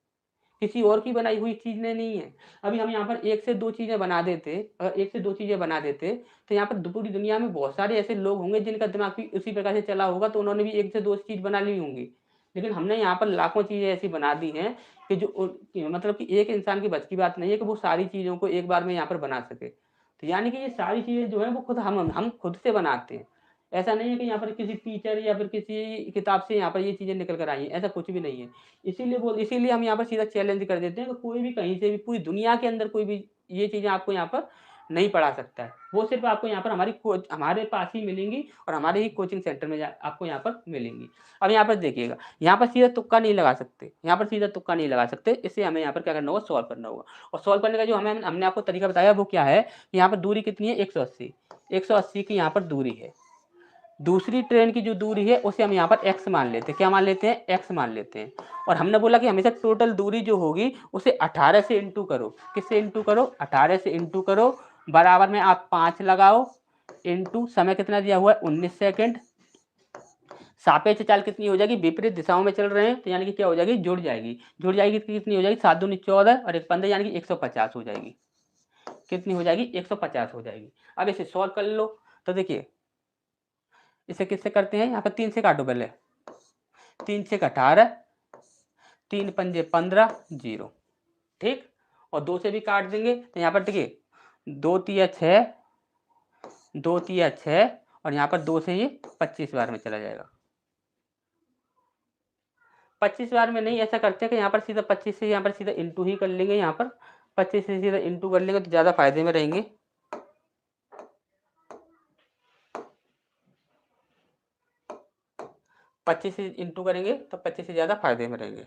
किसी और की बनाई हुई चीज़ें नहीं है। अभी हम यहाँ पर 1 से 2 चीज़ें बना देते, अगर 1 से 2 चीज़ें बना देते, तो यहाँ पर पूरी दुनिया में बहुत सारे ऐसे लोग होंगे जिनका दिमाग भी उसी प्रकार से चला होगा, तो उन्होंने भी 1 से 2 चीज़ बना ली होंगी। लेकिन हमने यहाँ पर लाखों चीज़ें ऐसी बना दी हैं कि कि मतलब कि एक इंसान की बस की बात नहीं है कि वो सारी चीज़ों को एक बार में यहाँ पर बना सके। तो यानी कि ये सारी चीज़ें जो है वो खुद हम खुद से बनाते हैं। ऐसा नहीं है कि यहाँ पर किसी टीचर या फिर किसी किताब से यहाँ पर ये चीज़ें निकल कर आई हैं, ऐसा कुछ भी नहीं है। इसीलिए हम यहाँ पर सीधा चैलेंज कर देते हैं कि कोई भी कहीं से भी पूरी दुनिया के अंदर कोई भी ये चीज़ें आपको यहाँ पर नहीं पढ़ा सकता है। वो सिर्फ़ आपको यहाँ पर हमारे पास ही मिलेंगी और हमारे ही कोचिंग सेंटर में आपको यहाँ पर मिलेंगी। अब यहाँ पर देखिएगा, यहाँ पर सीधा तुक्का नहीं लगा सकते, यहाँ पर सीधा तुक्का नहीं लगा सकते। इससे हमें यहाँ पर क्या करना होगा, सॉल्व करना होगा। और सॉल्व करने का जो हमने आपको तरीका बताया वो क्या है, यहाँ पर दूरी कितनी है, 180। 180 की यहाँ पर दूरी है। दूसरी ट्रेन की जो दूरी है उसे हम यहाँ पर x मान लेते हैं। क्या मान लेते हैं? x मान लेते हैं। और हमने बोला कि हमेशा टोटल दूरी जो होगी उसे 18 से इंटू करो। किससे इंटू करो? 18 से इंटू करो। बराबर में आप 5 लगाओ इंटू समय कितना दिया हुआ है 19 सेकंड। सापेक्ष चाल कितनी हो जाएगी, विपरीत दिशाओं में चल रहे हैं तो यानी कि क्या हो जाएगी, जुड़ जाएगी। जुड़ जाएगी कितनी हो जाएगी, 7 दूनी 14 और 1 15 यानी कि 150 हो जाएगी। कितनी हो जाएगी, 150 हो जाएगी। अब इसे सॉल्व कर लो। तो देखिए इसे किससे करते हैं, यहाँ पर 3 से काटो पहले। 3 से 18, 3 पंजे 15, 0। ठीक, और 2 से भी काट देंगे तो यहाँ पर देखिए 2 तिया 6, 2 तिया 6 और यहाँ पर 2 से ये 25 बार में चला जाएगा। 25 बार में नहीं, ऐसा करते हैं कि यहाँ पर सीधा 25 से यहाँ पर सीधा इंटू ही कर लेंगे। यहाँ पर 25 से सीधा इंटू कर लेंगे तो ज़्यादा फायदे में रहेंगे। 25 से इंटू करेंगे तो 25 से ज़्यादा फायदे में रहेंगे।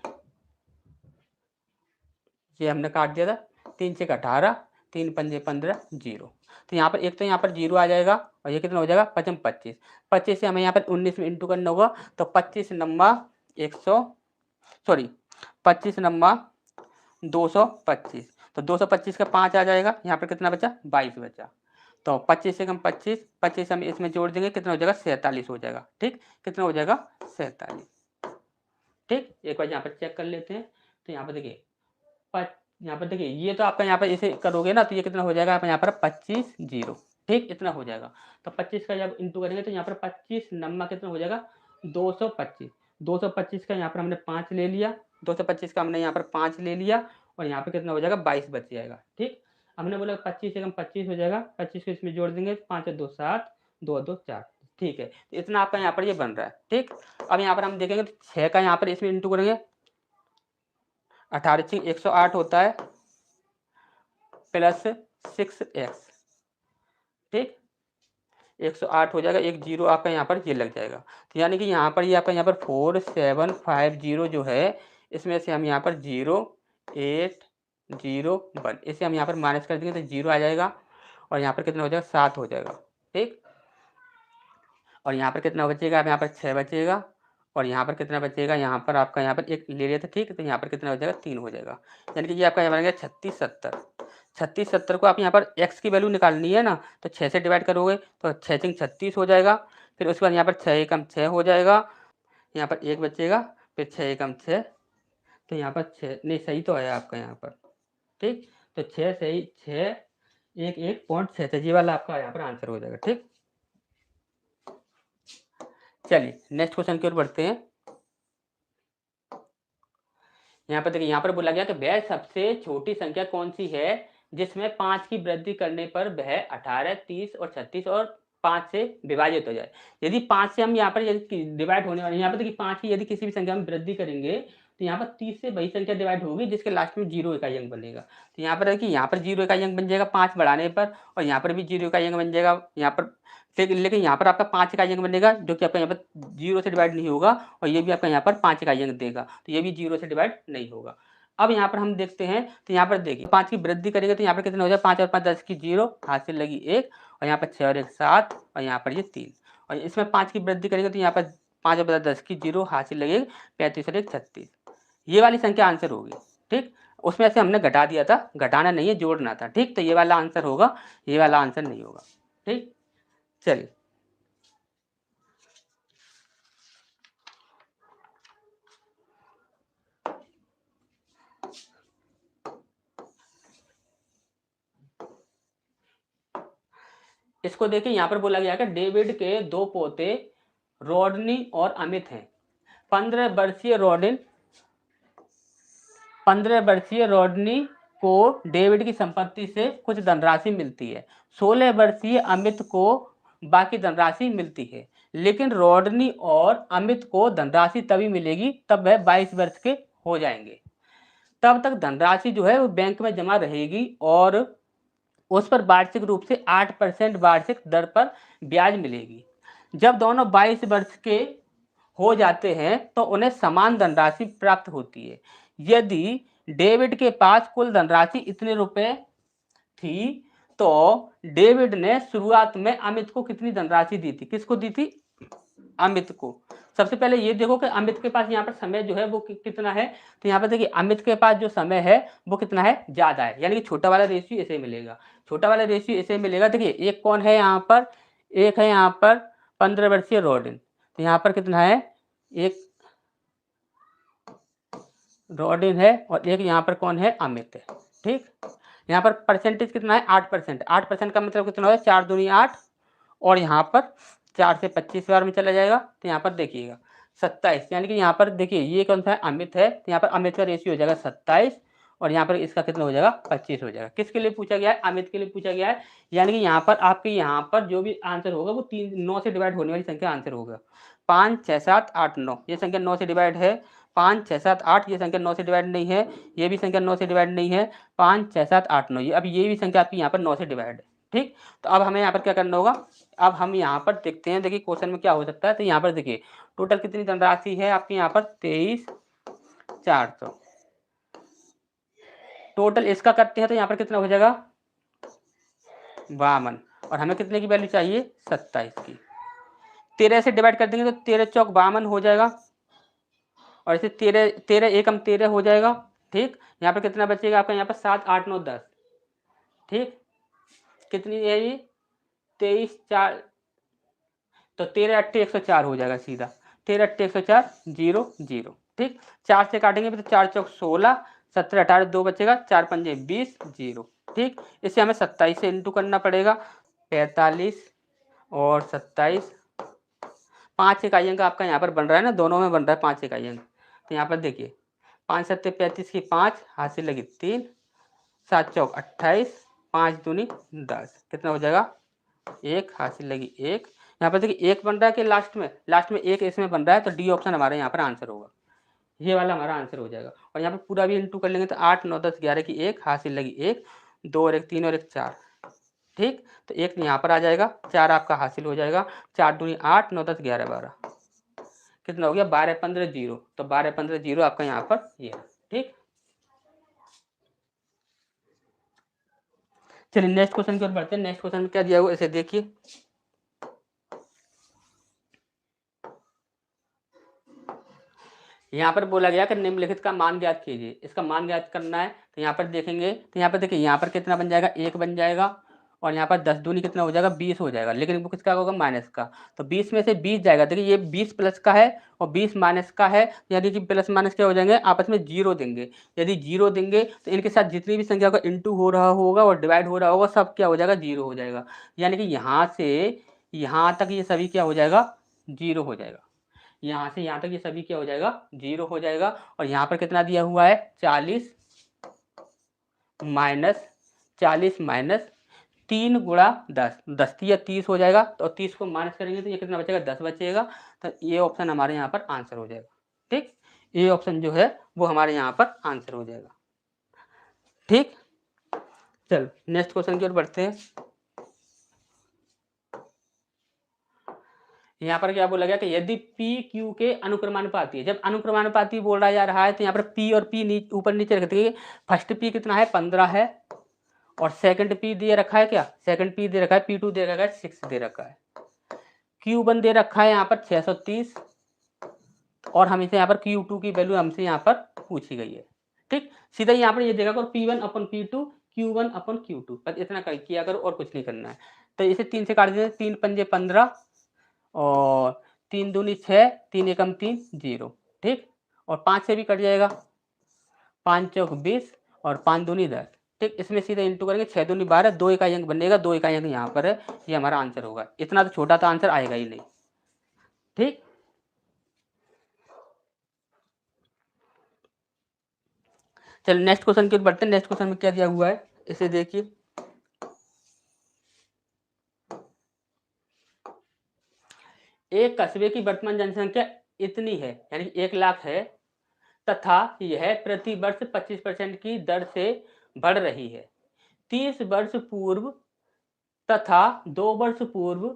ये हमने काट दिया था। 3 से 18, 3 पंजे 15, 0। तो यहाँ पर एक तो यहाँ पर 0 आ जाएगा और ये कितना हो जाएगा 5 25। 25 से हमें यहाँ पर 19 में इंटू करना होगा तो 25 नम्मा 25 नम्मा 225। तो 225 का 5 आ जाएगा। यहाँ पर कितना बचा, 22 बचा। तो 25 से कम 25, 25 हम इसमें जोड़ देंगे कितना हो जाएगा 47 हो जाएगा। ठीक, कितना हो जाएगा 47। ठीक, एक बार यहाँ पर चेक कर लेते हैं। तो यहाँ पर देखिए यहाँ पर देखिए ये तो आपका यहाँ पर इसे करोगे ना तो ये कितना हो जाएगा आप यहाँ पर 25 0। ठीक, इतना हो जाएगा। तो 25 का जब इंटू करेंगे तो यहाँ पर 25 नम्मा कितना हो जाएगा 225। 225 का यहाँ पर हमने 5 ले लिया, 225 का हमने यहाँ पर 5 ले लिया और यहाँ पर कितना हो जाएगा 22 बच जाएगा। ठीक, हमने बोला 25 से कम 25 हो जाएगा। 25 को इसमें जोड़ देंगे 5 2 7, 2 2 4। ठीक है, तो इतना आपका यहाँ पर ये बन रहा है। ठीक, अब यहाँ पर हम देखेंगे तो 6 का यहाँ पर इसमें इंटू करेंगे 18 108 होता है प्लस 6x। ठीक, 108 हो जाएगा, एक 0 आपका यहाँ पर ये लग जाएगा। तो यानी कि यहाँ पर ये आपका यहाँ पर 4750 जो है इसमें से हम यहाँ पर 0 8 0 1 इसे हम यहाँ पर माइनस कर देंगे तो 0 आ जाएगा और यहाँ पर कितना हो जाएगा 7 हो जाएगा। ठीक, और यहाँ पर कितना बचेगा, अब यहाँ पर 6 बचेगा और यहाँ पर कितना बचेगा, यहाँ पर आपका यहाँ पर एक ले लिया था। ठीक, तो यहाँ पर कितना हो जाएगा 3 हो जाएगा। यानी कि ये आपका यहाँ बन गया 36 70। 36 70 को आप यहाँ पर x की वैल्यू निकालनी है ना तो 6 से डिवाइड करोगे तो 6 6 36 हो जाएगा। फिर उसके बाद यहाँ पर 6 एकम 6 हो जाएगा, यहाँ पर 1 बचेगा, फिर 6 एकम 6 तो यहाँ पर 6 नहीं सही तो है आपका यहाँ पर। ठीक, तो 6 सही 6 1 1.6 ये वाला आपका यहाँ पर आंसर हो जाएगा। ठीक, चलिए नेक्स्ट क्वेश्चन की ओर बढ़ते हैं। यहाँ पर देखिए यहाँ पर बोला गया कि वह सबसे छोटी संख्या कौन सी है जिसमें 5 की वृद्धि करने पर वह 18 30 और 36 और 5 से विभाजित हो जाए। यदि 5 से हम यहाँ पर यदि डिवाइड होने वाले, यहाँ पर देखिए 5 की यदि किसी भी संख्या में वृद्धि करेंगे तो यहाँ पर 30 से वही संख्या डिवाइड होगी जिसके लास्ट में 0 इकाई अंक बनेगा। तो यहाँ पर देखिए यहाँ पर 0 इकाई अंक बन जाएगा 5 बढ़ाने पर और यहाँ पर भी 0 इकाई अंक बन जाएगा यहाँ पर। लेकिन यहाँ पर आपका 5 इकाई अंक बनेगा जो कि आपका यहाँ पर 0 से डिवाइड नहीं होगा और ये भी आपका यहाँ पर 5 इकाई अंक देगा तो ये भी 0 से डिवाइड नहीं होगा। अब यहाँ पर हम देखते हैं तो यहाँ पर देखिए 5 की वृद्धि करेंगे तो यहाँ पर कितना हो जाएगा 5 और 5 10 की 0, हाथ से लगी 1 और यहाँ पर 6 और 1 7 और यहाँ पर ये 3 और इसमें 5 की वृद्धि करेंगे तो यहाँ पर 5 और 10 की 0, हाथ से लगे 35 और 1 36। ये वाली संख्या आंसर होगी। ठीक, उसमें से हमने घटा दिया था, घटाना नहीं है जोड़ना था। ठीक, तो ये वाला आंसर होगा, ये वाला आंसर नहीं होगा। ठीक, चलिए इसको देखिए यहाँ पर बोला गया कि डेविड के 2 पोते रॉडनी और अमित हैं। 15 वर्षीय रॉडनी को डेविड की संपत्ति से कुछ धनराशि मिलती है। 16 वर्षीय अमित को बाकी धनराशि मिलती है, लेकिन रॉडनी और अमित को धनराशि तभी मिलेगी तब वह 22 वर्ष के हो जाएंगे। तब तक धनराशि जो है वो बैंक में जमा रहेगी और उस पर वार्षिक रूप से 8% वार्षिक दर पर ब्याज मिलेगी। जब दोनों 22 वर्ष के हो जाते हैं तो उन्हें समान धनराशि प्राप्त होती है। यदि डेविड के पास कुल धनराशि इतने रुपए थी तो डेविड ने शुरुआत में अमित को कितनी धनराशि दी थी, किसको दी थी, अमित को। सबसे पहले ये देखो कि अमित के पास यहाँ पर समय जो है वो कितना है, तो यहाँ पर देखिए अमित के पास जो समय है वो कितना है, ज़्यादा है, यानी कि छोटा वाला रेशियो ऐसे मिलेगा, छोटा वाला रेशियो ऐसे मिलेगा। देखिए एक कौन है यहाँ पर, एक है यहाँ पर 15 वर्षीय रॉडिन, तो यहाँ पर कितना है, एक रॉडिन है और एक यहाँ पर कौन है, अमित है। ठीक, यहाँ पर परसेंटेज कितना है, 8%। 8% का मतलब कितना है, 4 दूनी 8, और यहाँ पर 4 से 25 बार में चला जाएगा, तो यहाँ पर देखिएगा 27, यानी कि यहाँ पर देखिए ये कौन सा है, अमित है, तो यहाँ पर अमित का रेशियो हो जाएगा 27, और यहाँ पर इसका कितना हो जाएगा, 25 हो जाएगा। किसके लिए पूछा गया है, अमित के लिए पूछा गया है, यानी कि यहाँ पर आपके यहाँ पर जो भी आंसर होगा वो 9 से डिवाइड होने वाली संख्या आंसर होगा। 5 6 7 8 9, ये संख्या 9 से डिवाइड है। 5 6 7 8, ये संख्या 9 से डिवाइड नहीं है, ये भी संख्या 9 से डिवाइड नहीं है। 5 6 7 8 9, ये अब ये भी संख्या आपकी यहाँ पर 9 से डिवाइड है। ठीक, तो अब हमें यहाँ पर क्या करना होगा, अब हम यहाँ पर देखते हैं, देखिए क्वेश्चन में क्या हो सकता है। तो यहाँ पर देखिए टोटल कितनी धनराशि है आपके यहाँ पर, 23,400। टोटल इसका करते हैं तो यहाँ पर कितना हो जाएगा, 52, और हमें कितने की वैल्यू चाहिए, 27 की। 13 से डिवाइड कर देंगे तो 13 चौक 52 हो जाएगा, और इसे 13 13 एकम 13 हो जाएगा। ठीक, यहाँ पर कितना बचेगा आपका, यहाँ पर 7 8 9 10। ठीक, कितनी है ये, 23 4, तो 13 8 104 हो जाएगा सीधा, 13 8 104 0 0। ठीक, 4 से काटेंगे तो 4 चौक 16, 17 18 2 बचेगा, 4 पंजे 20 0। ठीक, इसे हमें 27 से इंटू करना पड़ेगा, 45 और 27, 5 इकाइयों का आपका यहाँ पर बन रहा है ना, दोनों में बन रहा है 5 इकाइयों। तो यहाँ पर देखिए 5 7 35 की 5, हाथ से लगी 3, 7 चौक 28, 5 दूनी 10, कितना हो जाएगा, 1, हाथ से लगी 1। यहाँ पर देखिए 1 बन रहा है कि लास्ट में 1 इसमें बन रहा है, तो डी ऑप्शन हमारे यहाँ पर आंसर होगा, ये वाला हमारा आंसर हो जाएगा। और यहाँ पर पूरा भी इंटू कर लेंगे तो 8 9 10 11 की 1, हाथ से लगी 1, 2 और 1 3 और 1 4। ठीक, तो 1 यहाँ पर आ जाएगा, 4 आपका हासिल हो जाएगा, 4 दूनी 8 9 10 11 12, कितना हो गया, 12 15 0। तो 12 15 0 आपका यहाँ पर ये है। ठीक, चलिए नेक्स्ट क्वेश्चन की ओर बढ़ते हैं। नेक्स्ट क्वेश्चन में क्या दिया हुआ इसे देखिए, यहाँ पर बोला गया कि निम्नलिखित का मान ज्ञात कीजिए। इसका मान ज्ञात करना है, तो यहाँ पर देखेंगे, तो यहाँ पर देखिए यहाँ पर कितना बन जाएगा, 1 बन जाएगा, और यहाँ पर 10 दूनी कितना हो जाएगा, 20 हो जाएगा, लेकिन वो किसका होगा, माइनस का। तो 20 में से 20 जाएगा, देखिए ये 20 प्लस का है और 20 माइनस का है, यानी कि प्लस माइनस क्या हो जाएंगे, आपस में जीरो देंगे। यदि जीरो देंगे तो इनके साथ जितनी भी संख्या का इंटू हो रहा होगा और डिवाइड हो रहा होगा, सब क्या हो जाएगा, जीरो हो जाएगा, यानी कि यहाँ से यहाँ तक ये सभी क्या हो जाएगा, जीरो हो जाएगा। यहाँ से यहाँ तक ये सभी क्या हो जाएगा, जीरो हो जाएगा। और यहाँ पर कितना दिया हुआ है, 40 माइनस 3 गुणा 10, 10 या 30 हो जाएगा, तो 30 को माइनस करेंगे तो ये कितना बचेगा, 10 बचेगा। तो ये ऑप्शन हमारे यहाँ पर आंसर हो जाएगा। ठीक, ये ऑप्शन जो है वो हमारे यहाँ पर आंसर हो जाएगा। ठीक, चलो नेक्स्ट क्वेश्चन की ओर बढ़ते हैं। यहाँ पर क्या बोला गया कि यदि P Q के अनुक्रमानुपाती है, जब अनुक्रमानुपाती बोला जा रहा है तो यहाँ पर P और P ऊपर नीचे रखते हैं। फर्स्ट P कितना है, 15 है, और सेकंड P दे रखा है, क्या सेकंड P दे रखा है, P2 दे रखा है, 6 दे रखा है। Q1 दे रखा है यहाँ पर 630, और हमें यहाँ पर Q2 की वैल्यू हमसे यहाँ पर पूछी गई है। ठीक, सीधा यहाँ पर ये देखा करो, P1 अपन P2, Q1 अपन Q2, बस इतना किया करो और कुछ नहीं करना है। तो इसे 3 से काट देते, 3 पंजे 15, और 3 दूनी 6, 3 एकम 3 0। ठीक, और 5 से भी कट जाएगा, 5 चौक 20 और 5 दूनी 10। ठीक, इसमें सीधे इंटू करेंगे, 6 दूनी 12, 2 इकाई अंक बनेगा, 2 इकाई अंक यहाँ पर है, ये हमारा आंसर होगा। इतना तो छोटा तो आंसर आएगा ही नहीं। ठीक, चलिए नेक्स्ट क्वेश्चन की ओर बढ़ते हैं। नेक्स्ट क्वेश्चन में क्या दिया हुआ है इसे देखिए, एक कस्बे की वर्तमान जनसंख्या इतनी है, यानी 1 लाख है, तथा यह प्रति वर्ष 25% की दर से बढ़ रही है। 30 वर्ष पूर्व तथा 2 वर्ष पूर्व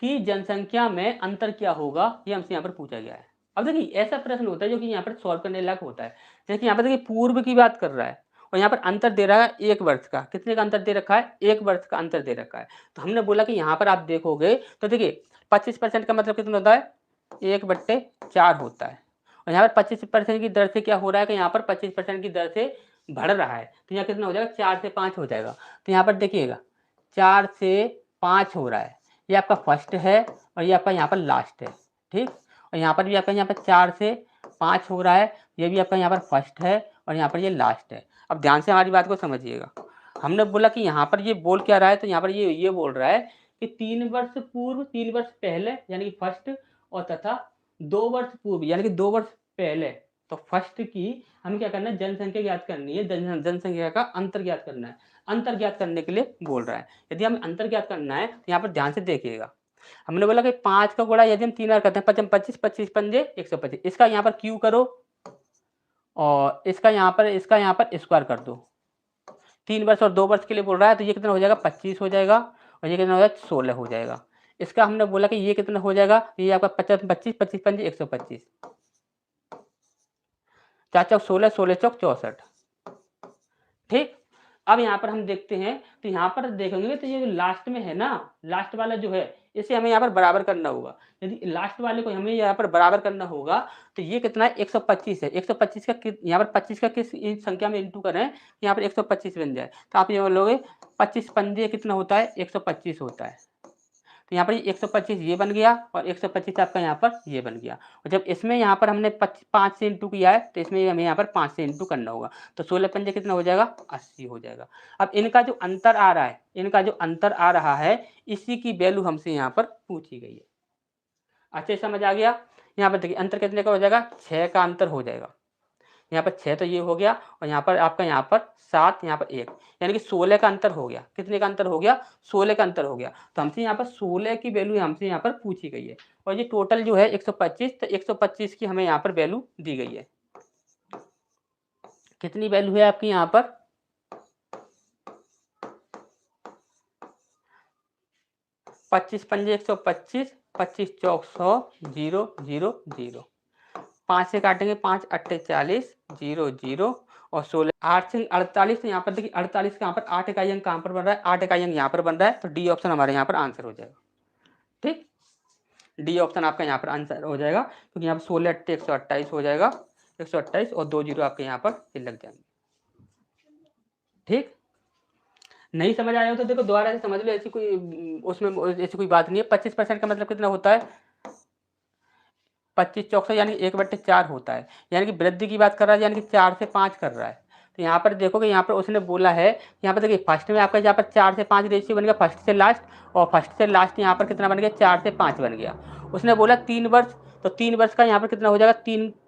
की जनसंख्या में अंतर क्या होगा, ये हमसे यहाँ पर पूछा गया है। अब देखिए ऐसा प्रश्न होता है जो कि यहाँ पर सॉल्व करने लायक होता है। जैसे यहाँ पर देखिए पूर्व की बात कर रहा है और यहाँ पर अंतर दे रहा है 1 वर्ष का। कितने का अंतर दे रखा है, 1 वर्ष का अंतर दे रखा है। तो हमने बोला कि यहाँ पर आप देखोगे तो देखिए 25% का मतलब कितना होता है, 1/4 होता है। और यहाँ पर 25% की दर से क्या हो रहा है कि यहाँ पर 25% की दर से बढ़ रहा है, तो यहाँ कितना हो जाएगा, 4 से 5 हो जाएगा। तो यहाँ पर देखिएगा 4 से 5 हो रहा है, ये आपका फर्स्ट है और ये आपका यहाँ पर लास्ट है, ठीक। और यहाँ पर भी आपका यहाँ पर 4 से 5 हो रहा है, ये भी आपका यहाँ पर फर्स्ट है और यहाँ पर ये लास्ट है। अब ध्यान से हमारी बात को समझिएगा, हमने बोला कि यहाँ पर ये बोल क्या रहा है, तो यहाँ पर ये बोल रहा है कि 3 वर्ष पूर्व, 3 वर्ष पहले यानी कि फर्स्ट, और तथा 2 वर्ष पूर्व यानी कि 2 वर्ष पहले। तो फर्स्ट की हमें क्या करना है, जनसंख्या ज्ञात करनी है, जनसंख्या का अंतर ज्ञात करना है। अंतर ज्ञात करने के लिए बोल रहा है। यदि हमें अंतर ज्ञात करना है तो यहाँ पर ध्यान से देखिएगा, हमने बोला कि 5 का गुणा यदि हम 3 बार करते हैं, 25 25 पंजे 125, इसका यहाँ पर क्यू करो और इसका यहाँ पर स्क्वायर कर दो। 3 वर्ष और 2 वर्ष के लिए बोल रहा है, तो ये कितना हो जाएगा, 25 हो जाएगा और ये कितना हो जाएगा, 16 हो जाएगा। इसका हमने बोला कि ये कितना हो जाएगा, ये आपका 25 25 पंजे 125, 4 चौक 16, 16 चौक 64, ठीक। अब यहाँ पर हम देखते हैं, तो यहाँ पर देखेंगे तो ये जो लास्ट में है ना, लास्ट वाला जो है, इसे हमें यहाँ पर बराबर करना होगा। यदि लास्ट वाले को हमें यहाँ पर बराबर करना होगा तो ये कितना है, 125 है। 125 का यहाँ पर 25 का किस संख्या में इंटू करें, यहाँ पर 125 बन जाए, तो आप ये बोलोगे 25 पंजे कितना होता है, 125 होता है। तो यहाँ पर 125 ये बन गया और 125 आपका यहाँ पर ये बन गया। और जब इसमें यहाँ पर हमने 5 से इंटू किया है, तो इसमें हमें यहाँ पर 5 से इंटू करना होगा, तो 16 पंजे कितना हो जाएगा, 80 हो जाएगा। अब इनका जो अंतर आ रहा है, इनका जो अंतर आ रहा है, इसी की वैल्यू हमसे यहाँ पर पूछी गई है। अच्छे समझ आ गया। यहाँ पर देखिए अंतर कितने का हो जाएगा, 6 का अंतर हो जाएगा। यहाँ पर 6 तो ये हो गया और यहाँ पर आपका यहाँ पर 7, यहाँ पर 1, यानी कि 16 का अंतर हो गया। कितने का अंतर हो गया, 16 का अंतर हो गया। तो हमसे यहाँ पर 16 की वैल्यू हमसे यहाँ पर पूछी गई है और ये टोटल जो है 125, तो 125 की हमें यहाँ पर वैल्यू दी गई है। कितनी वैल्यू है आपकी यहाँ पर, 25 पंजे 125, 25 चौक 100, 0 0 0, 5 से काटेंगे 5 अट्ठे 40, 0 0 और 16 8 से 48। तो यहाँ पर देखिए 48 का यहाँ पर 8 इकाई अंक कहाँ पर बन रहा है, 8 इकाई अंक यहाँ पर बन रहा है, तो डी ऑप्शन हमारे यहाँ पर आंसर हो जाएगा, ठीक। डी ऑप्शन आपका यहाँ पर आंसर हो जाएगा, क्योंकि यहाँ पर 16 अट्ठे 128 हो जाएगा, 128 और 2 जीरो आपके यहाँ पर लग जाएंगे, ठीक। नहीं समझ आया हो तो देखो दोबारा से समझ लो, ऐसी कोई उसमें ऐसी कोई बात नहीं है। 25% का मतलब कितना होता है, 25 चौक 100 यानी 1/4 होता है, यानी कि वृद्धि की बात कर रहा है, यानी कि 4 से 5 कर रहा है। तो यहाँ पर देखोगे, यहाँ पर उसने बोला है, यहाँ पर देखिए फर्स्ट में आपका यहाँ पर 4 से 5 रेशियो बन गया, फर्स्ट से लास्ट, और फर्स्ट से लास्ट यहाँ पर कितना बन गया, 4 से 5 बन गया। उसने बोला 3 वर्ष, तो 3 वर्ष का यहाँ पर कितना हो जाएगा,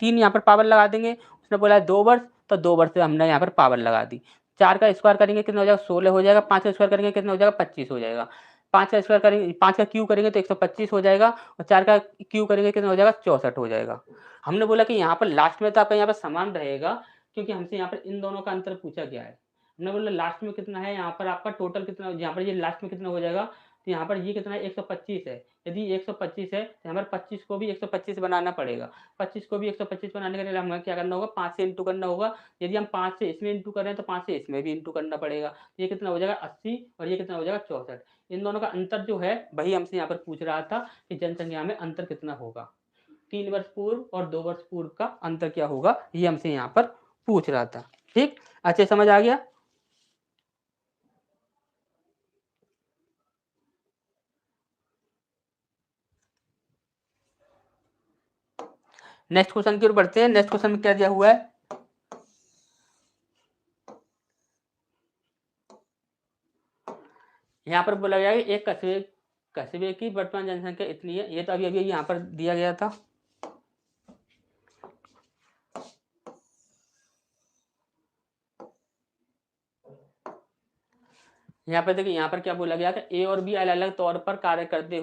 3 यहाँ पर पावर लगा देंगे। उसने बोला 2 वर्ष, तो 2 वर्ष से हमने यहाँ पर पावर लगा दी। 4 का स्क्वायर करेंगे कितना हो जाएगा, 16 हो जाएगा। 5 का स्क्वायर करेंगे कितना हो जाएगा, 25 हो जाएगा। 5 का स्क्वायर करेंगे, 5 का क्यू करेंगे तो 125 हो जाएगा, और 4 का क्यू करेंगे कितना हो जाएगा, 64 हो जाएगा। हमने बोला कि यहाँ पर लास्ट में तो आपका यहाँ पर समान रहेगा, क्योंकि हमसे यहाँ पर इन दोनों का अंतर पूछा गया है। हमने बोला लास्ट में कितना है, यहाँ पर आपका टोटल कितना, यहाँ पर ये लास्ट में कितना हो जाएगा, तो यहाँ पर ये कितना है, 125 है। यदि 125 है तो हमारे 25 को भी 125 बनाना पड़ेगा। 25 को भी 125 बनाने के लिए हमें क्या करना होगा, 5 से इंटू करना होगा। यदि हम 5 से इसमें इंटू करें तो 5 से इसमें भी इंटू करना पड़ेगा। ये कितना हो जाएगा, 80, और ये कितना हो जाएगा, 64। इन दोनों का अंतर जो है वही हमसे यहाँ पर पूछ रहा था कि जनसंख्या में अंतर कितना होगा। 3 वर्ष पूर्व और 2 वर्ष पूर्व का अंतर क्या होगा, ये हमसे यहाँ पर पूछ रहा था, ठीक। अच्छे समझ आ गया। नेक्स्ट क्वेश्चन की ओर बढ़ते हैं। नेक्स्ट क्वेश्चन में क्या दिया हुआ है, यहाँ पर बोला गया कि एक कस्बे की वर्तमान जनसंख्या इतनी है। ये तो अभी यहाँ पर दिया गया था। यहाँ पर देखिए, यहाँ पर क्या बोला गया कि ए और बी अलग अलग तौर पर कार्य करते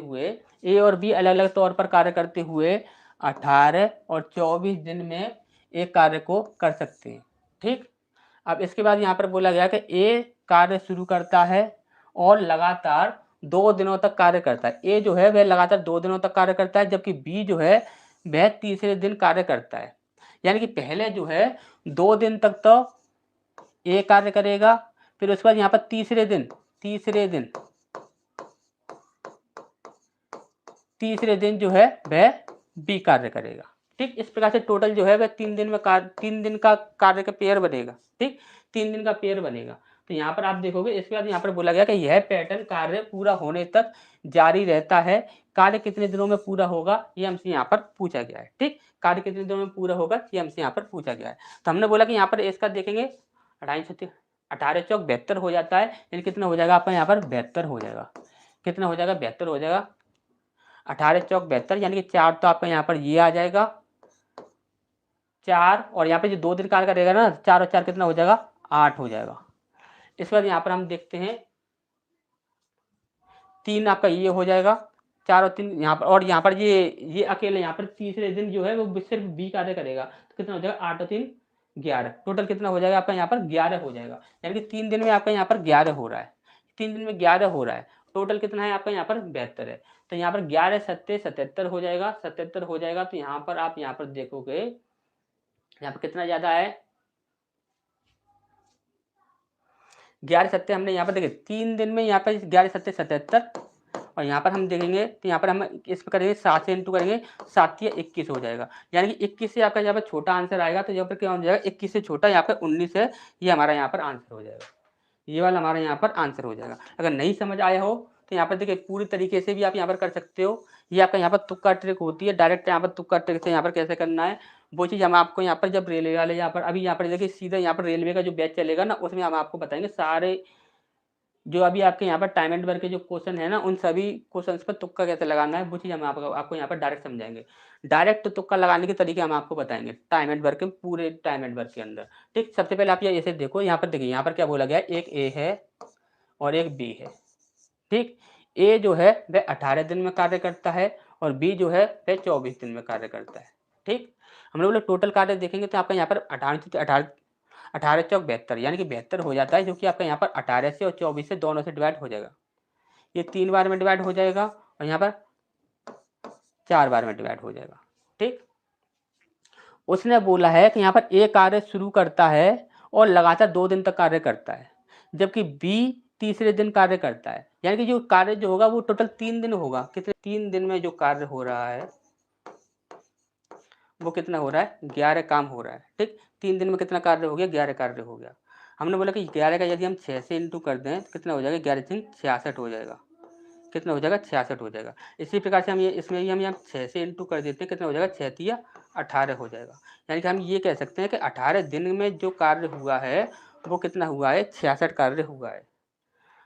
हुए 18 और 24 दिन में एक कार्य को कर सकते हैं, ठीक। अब इसके बाद यहाँ पर बोला गया कि ए कार्य शुरू करता है और लगातार 2 दिनों तक कार्य करता है। ए जो है वह लगातार 2 दिनों तक कार्य करता है, जबकि बी जो है वह तीसरे दिन कार्य करता है। यानी कि पहले जो है 2 दिन तक तो ए कार्य करेगा, फिर उसके बाद यहाँ पर तीसरे दिन जो है वह बी कार्य करेगा। ठीक, इस प्रकार से टोटल जो है वह 3 दिन में 3 दिन का कार्य का पेयर बनेगा। ठीक, 3 दिन का पेयर बनेगा। तो यहाँ पर आप देखोगे, इसके बाद यहाँ पर बोला गया कि यह पैटर्न कार्य पूरा होने तक जारी रहता है। कार्य कितने दिनों में पूरा होगा, ये हमसे यहाँ पर पूछा गया है। ठीक, कार्य कितने दिनों में पूरा होगा, ये हमसे यहाँ पर पूछा गया है। तो हमने बोला कि यहाँ पर इसका देखेंगे 18 चौक 72 हो जाता है, यानी कितना हो जाएगा आपका यहाँ पर 72 हो जाएगा। कितना हो जाएगा, 72 हो जाएगा। 18 चौक 72, यानी कि 4 तो आपका यहाँ पर ये आ जाएगा 4, और यहाँ पे जो 2 दिन कार्य करेगा ना, 4 और 4 कितना हो जाएगा, 8 हो जाएगा। इसके बाद यहाँ पर हम देखते हैं 3 आपका ये हो जाएगा, 4 और 3 यहाँ पर, और यहाँ पर ये अकेले यहाँ पर तीसरे दिन जो है वो सिर्फ बी कार्य करेगा। तो कितना हो जाएगा, 8 और 3 11, टोटल कितना हो जाएगा आपका यहाँ पर 11 हो जाएगा। यानी कि 3 दिन में आपका यहाँ पर 11 हो रहा है। 3 दिन में 11 हो रहा है, टोटल कितना है आपका यहाँ पर 72 है। तो यहाँ पर 11 सत्ते 77 हो जाएगा, 77 हो जाएगा। तो यहाँ पर आप यहाँ पर देखोगे, यहाँ पर कितना ज्यादा है, 11 सत्ते हमने यहाँ पर देखे 3 दिन में यहाँ पर 11 सत्ते 77, और यहाँ पर हम देखेंगे तो यहाँ पर हम इस पर करेंगे 7 से इंटू करेंगे, 7 या 21 हो जाएगा। यानी कि 21 से आपका यहाँ पर छोटा आंसर आएगा। तो यहाँ पर क्या हो जाएगा, 21 से छोटा यहाँ पर 19 है, ये हमारा यहाँ पर आंसर हो जाएगा। ये वाला हमारा यहाँ पर आंसर हो जाएगा। अगर नहीं समझ आया हो तो यहाँ पर देखिए पूरी तरीके से भी आप यहाँ पर कर सकते हो। ये आपका यहाँ पर तुक्का ट्रिक होती है, डायरेक्ट यहाँ पर तुक्का ट्रिक से यहाँ पर कैसे करना है वो चीज़ हम आपको यहाँ पर जब रेलवे वाले यहाँ पर अभी यहाँ पर देखिए सीधा यहाँ पर रेलवे का जो बैच चलेगा ना, उसमें हम आपको बताएंगे सारे जो अभी आपके यहाँ पर टाइम एंड वर्क के जो क्वेश्चन है ना, उन सभी क्वेश्चंस पर तुक्का कैसे लगाना है वो चीज़ हम आपको यहाँ पर डायरेक्ट समझाएंगे। डायरेक्ट तुक्का लगाने के तरीके हम आपको बताएंगे टाइम एंड वर्क के, पूरे टाइम एंड वर्क के अंदर। ठीक, सबसे पहले आप ये ऐसे देखो, यहाँ पर देखिए यहाँ पर क्या बोला गया है, एक ए है और एक बी है। ठीक, ए जो है वह 18 दिन में कार्य करता है और बी जो है वह 24 दिन में कार्य करता है। ठीक, हम लोग टोटल कार्य देखेंगे तो आपका यहाँ पर 18 चौक 72, यानी कि 72 हो जाता है, जो कि आपका यहाँ पर 18 से और 24 से दोनों से डिवाइड हो जाएगा। ये 3 बार में डिवाइड हो जाएगा और यहाँ पर 4 बार में डिवाइड हो जाएगा। ठीक, उसने बोला है कि यहाँ पर ए कार्य शुरू करता है और लगातार 2 दिन तक कार्य करता है, जबकि बी तीसरे दिन कार्य करता है। यानी कि जो कार्य जो होगा वो टोटल 3 दिन होगा। कितने, 3 दिन में जो कार्य हो रहा है वो कितना हो रहा है, 11 काम हो रहा है। ठीक, 3 दिन में कितना कार्य हो गया, 11 कार्य हो गया। हमने बोला कि 11 का यदि हम 6 से इंटू कर दें तो कितना हो जाएगा, 11 से 66 हो जाएगा। कितना हो जाएगा, 66 हो जाएगा। इसी प्रकार से हम ये इसमें हम यहाँ 6 से इंटू कर देते हैं, कितना हो जाएगा, 6 या 18 हो जाएगा। यानी कि हम ये कह सकते हैं कि 18 दिन में जो कार्य हुआ है वो कितना हुआ है, 66 कार्य हुआ है।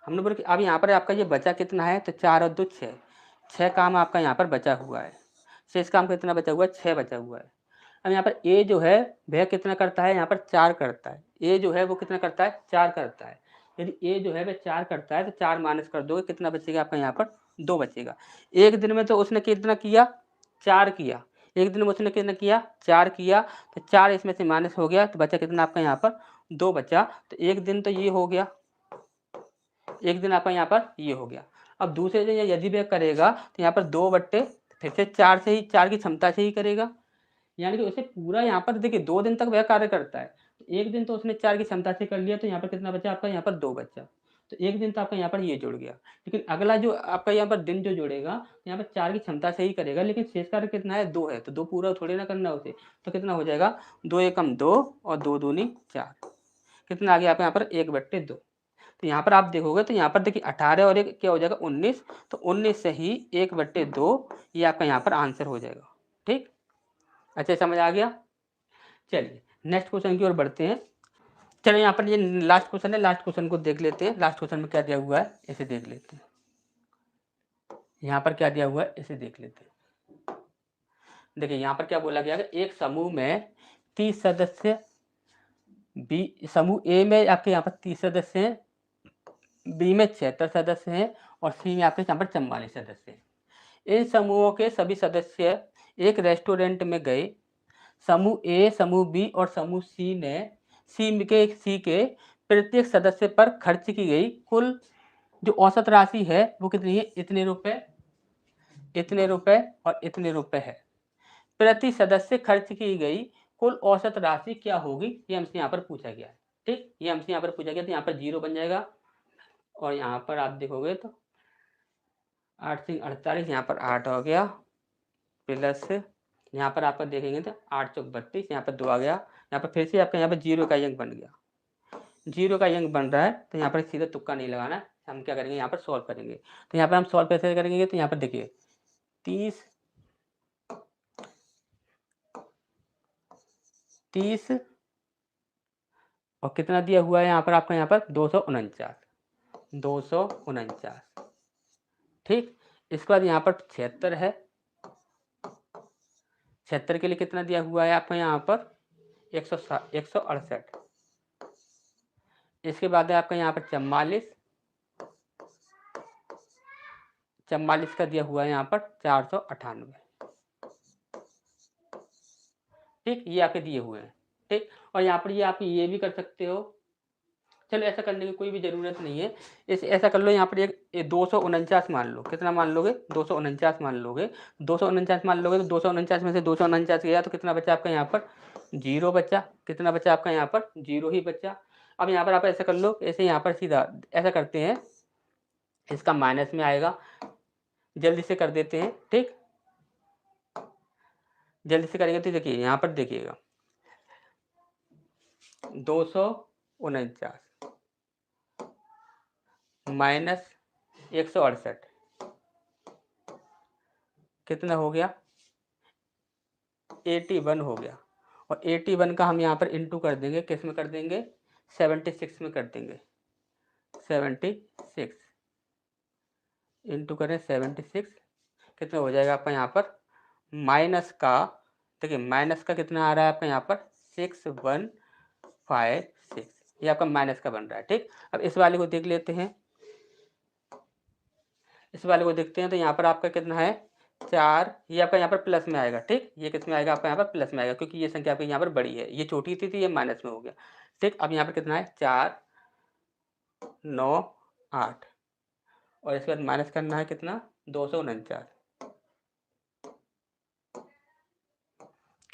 हमने बोला कि अब यहाँ पर आपका ये बचा कितना है, तो 4 और 2 6, 6 काम आपका यहाँ पर बचा हुआ है। शेष काम कितना बचा हुआ है, 6 बचा हुआ है। अब यहाँ पर ए जो है वह कितना करता है, यहाँ पर 4 करता है। ए जो है वो कितना करता है, 4 करता है। यदि ए जो है वह 4 करता है तो 4 माइनस कर दोगे, कितना बचेगा आपका यहाँ पर, 2 बचेगा। एक दिन में तो उसने कितना किया, 4 किया। एक दिन में उसने कितना किया, 4 किया, तो 4 इसमें से माइनस हो गया तो बचा कितना आपका यहाँ पर, 2 बचा। तो एक दिन तो ये हो गया, एक दिन आपका यहाँ पर ये हो गया। अब दूसरे दिन यदि वह करेगा तो यहाँ पर 2 बट्टे फिर से 4 से ही, 4 की क्षमता से ही करेगा। यानी कि उसे पूरा यहाँ पर देखिए 2 दिन तक वह कार्य करता है। एक दिन तो उसने 4 की क्षमता से कर लिया, तो यहाँ पर कितना बचा आपका, यहाँ पर 2 बचा। तो एक दिन तो आपका यहाँ पर ये जुड़ गया। लेकिन अगला जो आपका यहाँ पर दिन जो जुड़ेगा, यहाँ पर 4 की क्षमता से ही करेगा, लेकिन शेष कार्य कितना है, 2 है। तो 2 पूरा थोड़ी ना करना उसे, तो कितना हो जाएगा, 2 एकम 2 और 2 दूनी 4, कितना आ गया आपका यहाँ पर 1/2। तो यहाँ पर आप देखोगे तो यहाँ पर देखिए 18 और एक क्या हो जाएगा, 19। तो 19 से ही 1/2 ये आपका यहाँ पर आंसर हो जाएगा। ठीक, अच्छा समझ आ गया। चलिए नेक्स्ट क्वेश्चन की ओर बढ़ते हैं। चलिए यहाँ पर ये लास्ट क्वेश्चन है, लास्ट क्वेश्चन को देख लेते हैं। लास्ट क्वेश्चन में क्या दिया हुआ है इसे देख लेते हैं। यहाँ पर क्या दिया हुआ है इसे देख लेते हैं। देखिए यहाँ पर क्या बोला गया है, एक समूह में 30 सदस्य, बी समूह ए में आपके यहाँ पर 30 सदस्य हैं, बी में 76 सदस्य हैं और सी में आपके यहाँ पर 44 सदस्य हैं। इन समूहों के सभी सदस्य एक रेस्टोरेंट में गए। समूह ए, समूह बी और समूह सी ने सी के प्रत्येक सदस्य पर खर्च की गई कुल जो औसत राशि है वो कितनी है, इतने रुपए, इतने रुपए और इतने रुपए है। प्रति सदस्य खर्च की गई कुल औसत राशि क्या होगी, ये हमसे यहाँ पर पूछा गया है। ठीक, ये हमसे यहाँ पर पूछा गया, तो यहाँ पर 0 बन जाएगा और यहाँ पर आप देखोगे तो 8 से 48, यहाँ पर 8 हो गया प्लस यहाँ पर आपका देखेंगे तो 8 चौक 32, यहाँ पर 2 आ गया, यहाँ पर फिर से आपका यहाँ पर 0 का अंक बन गया, 0 का अंक बन रहा है, तो यहाँ पर सीधा तुक्का नहीं लगाना है, हम क्या करेंगे यहाँ पर सॉल्व करेंगे। तो यहाँ पर हम सॉल्व कैसे करेंगे, तो यहाँ पर देखिए 30 और कितना दिया हुआ है यहाँ पर आपका, यहाँ पर 249, ठीक। इसके बाद यहाँ पर 76 है, 76 के लिए कितना दिया हुआ है आपका यहाँ पर 168। इसके बाद है आपका यहाँ पर 44 का दिया हुआ है यहाँ पर 498, ठीक। ये आपके दिए हुए हैं, ठीक। और यहाँ पर ये आप ये भी कर सकते हो, चलो ऐसा करने की कोई भी ज़रूरत नहीं है, ऐसा कर लो, यहाँ पर एक 249 मान लो, कितना मान लोगे, 249 मान लोगे, 249 मान लोगे, तो 249 में से 249 गया तो कितना बचा आपका यहाँ पर 0 बचा, कितना बचा आपका यहाँ पर 0 ही बचा। अब यहाँ पर आप ऐसा कर लो, ऐसे यहाँ पर सीधा ऐसा करते हैं, इसका माइनस में आएगा, जल्दी से कर देते हैं, ठीक। जल्दी से करेंगे तो देखिए यहाँ पर देखिएगा 249 माइनस 168 कितना हो गया, 81 हो गया। और 81 का हम यहाँ पर इंटू कर देंगे, किस में कर देंगे, 76 में कर देंगे, 76 इंटू करें 76, कितना हो जाएगा आपका यहाँ पर माइनस का, देखिए माइनस का कितना आ रहा है आपका यहाँ पर 6156, ये आपका माइनस का बन रहा है, ठीक। अब इस वाले को देख लेते हैं, इस वाले को देखते हैं, तो यहाँ पर आपका कितना है 4, ये आपका यहाँ पर प्लस में आएगा, ठीक। ये किस में आएगा आपका यहाँ पर प्लस में आएगा, क्योंकि ये संख्या आपकी यहाँ पर बड़ी है, ये छोटी थी तो ये माइनस में हो गया, ठीक। अब यहाँ पर कितना है 4 9 8 और इसके बाद माइनस करना है कितना 249,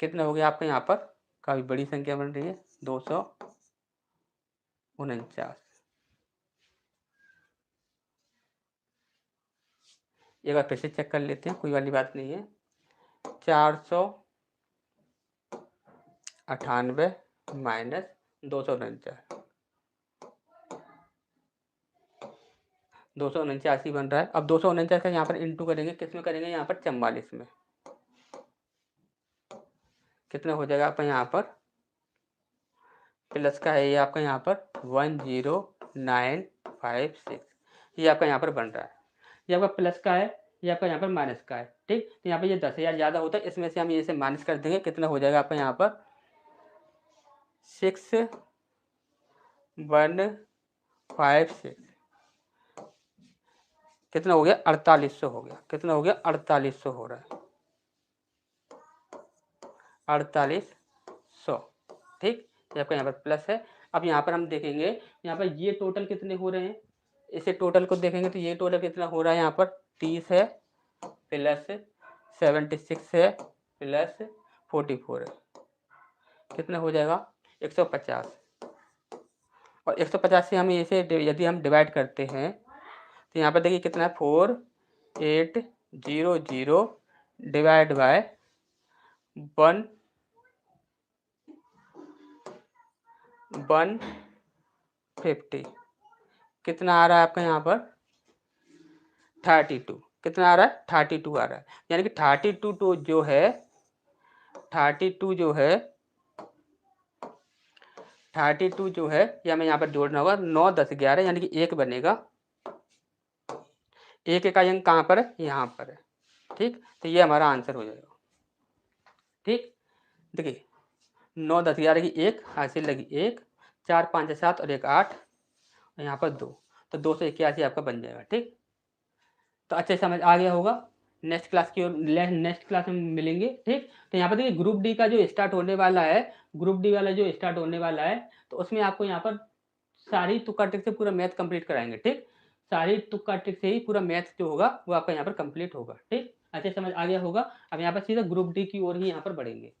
कितना हो गया आपका यहाँ पर, काफ़ी बड़ी संख्या बन रही है 249। एक बार फिर से चेक कर लेते हैं, कोई वाली बात नहीं है, 498 माइनस 249, 249 बन रहा है। अब 249 का यहाँ पर इंटू करेंगे, किस में करेंगे, यहाँ पर 44 में, कितना हो जाएगा आपका यहाँ पर प्लस का है ये आपका यहाँ पर 10956, ये आपका यहाँ पर बन रहा है, ये आपका प्लस का है, ये आपका यहाँ पर माइनस का है, ठीक। तो यहाँ पर ये 10,000 ज़्यादा होता है, इसमें से हम ये से माइनस कर देंगे, कितना हो जाएगा आपका यहाँ पर 6156, कितना हो गया 4800 हो गया, कितना हो गया 4800 हो रहा है, 4800, ठीक। ये आपका यहाँ पर प्लस है। अब यहाँ पर हम देखेंगे, यहाँ पर ये टोटल कितने हो रहे हैं, इसे टोटल को देखेंगे तो ये टोटल कितना हो रहा है, यहाँ पर 30 है प्लस 76 है प्लस 44 है, कितना हो जाएगा 150। और 150 से हम इसे यदि हम डिवाइड करते हैं तो यहाँ पर देखिए कितना है 4800 डिवाइड बाय 150, कितना आ रहा है आपका यहाँ पर 32, कितना आ रहा है 32 आ रहा है, यानी कि 32 तो जो है 32 जो है 32 जो है ये हमें यहाँ पर जोड़ना होगा, 9 10 11 यानी कि 1 बनेगा, 1 का अंक कहाँ पर है, यहाँ पर है, ठीक। तो ये हमारा आंसर हो जाएगा, ठीक। देखिए 9 10 11 की 1 हासिल लगी 1, 4 5 7 और 1 8 और यहाँ पर 2, तो 281 आपका बन जाएगा, ठीक। तो अच्छे समझ आ गया होगा। नेक्स्ट क्लास की ओर नेक्स्ट क्लास में मिलेंगे, ठीक। तो यहाँ पर देखिए ग्रुप डी का जो स्टार्ट होने वाला है, ग्रुप डी वाला जो स्टार्ट होने वाला है, तो उसमें आपको यहाँ पर सारी तुक्का ट्रिक से पूरा मैथ कंप्लीट कराएंगे, ठीक। सारी तुक्का ट्रिक से ही पूरा मैथ जो होगा वो आपका यहाँ पर कंप्लीट होगा, ठीक। अच्छे समझ आ गया होगा। अब यहाँ पर सीधा ग्रुप डी की ओर ही यहाँ पर बढ़ेंगे।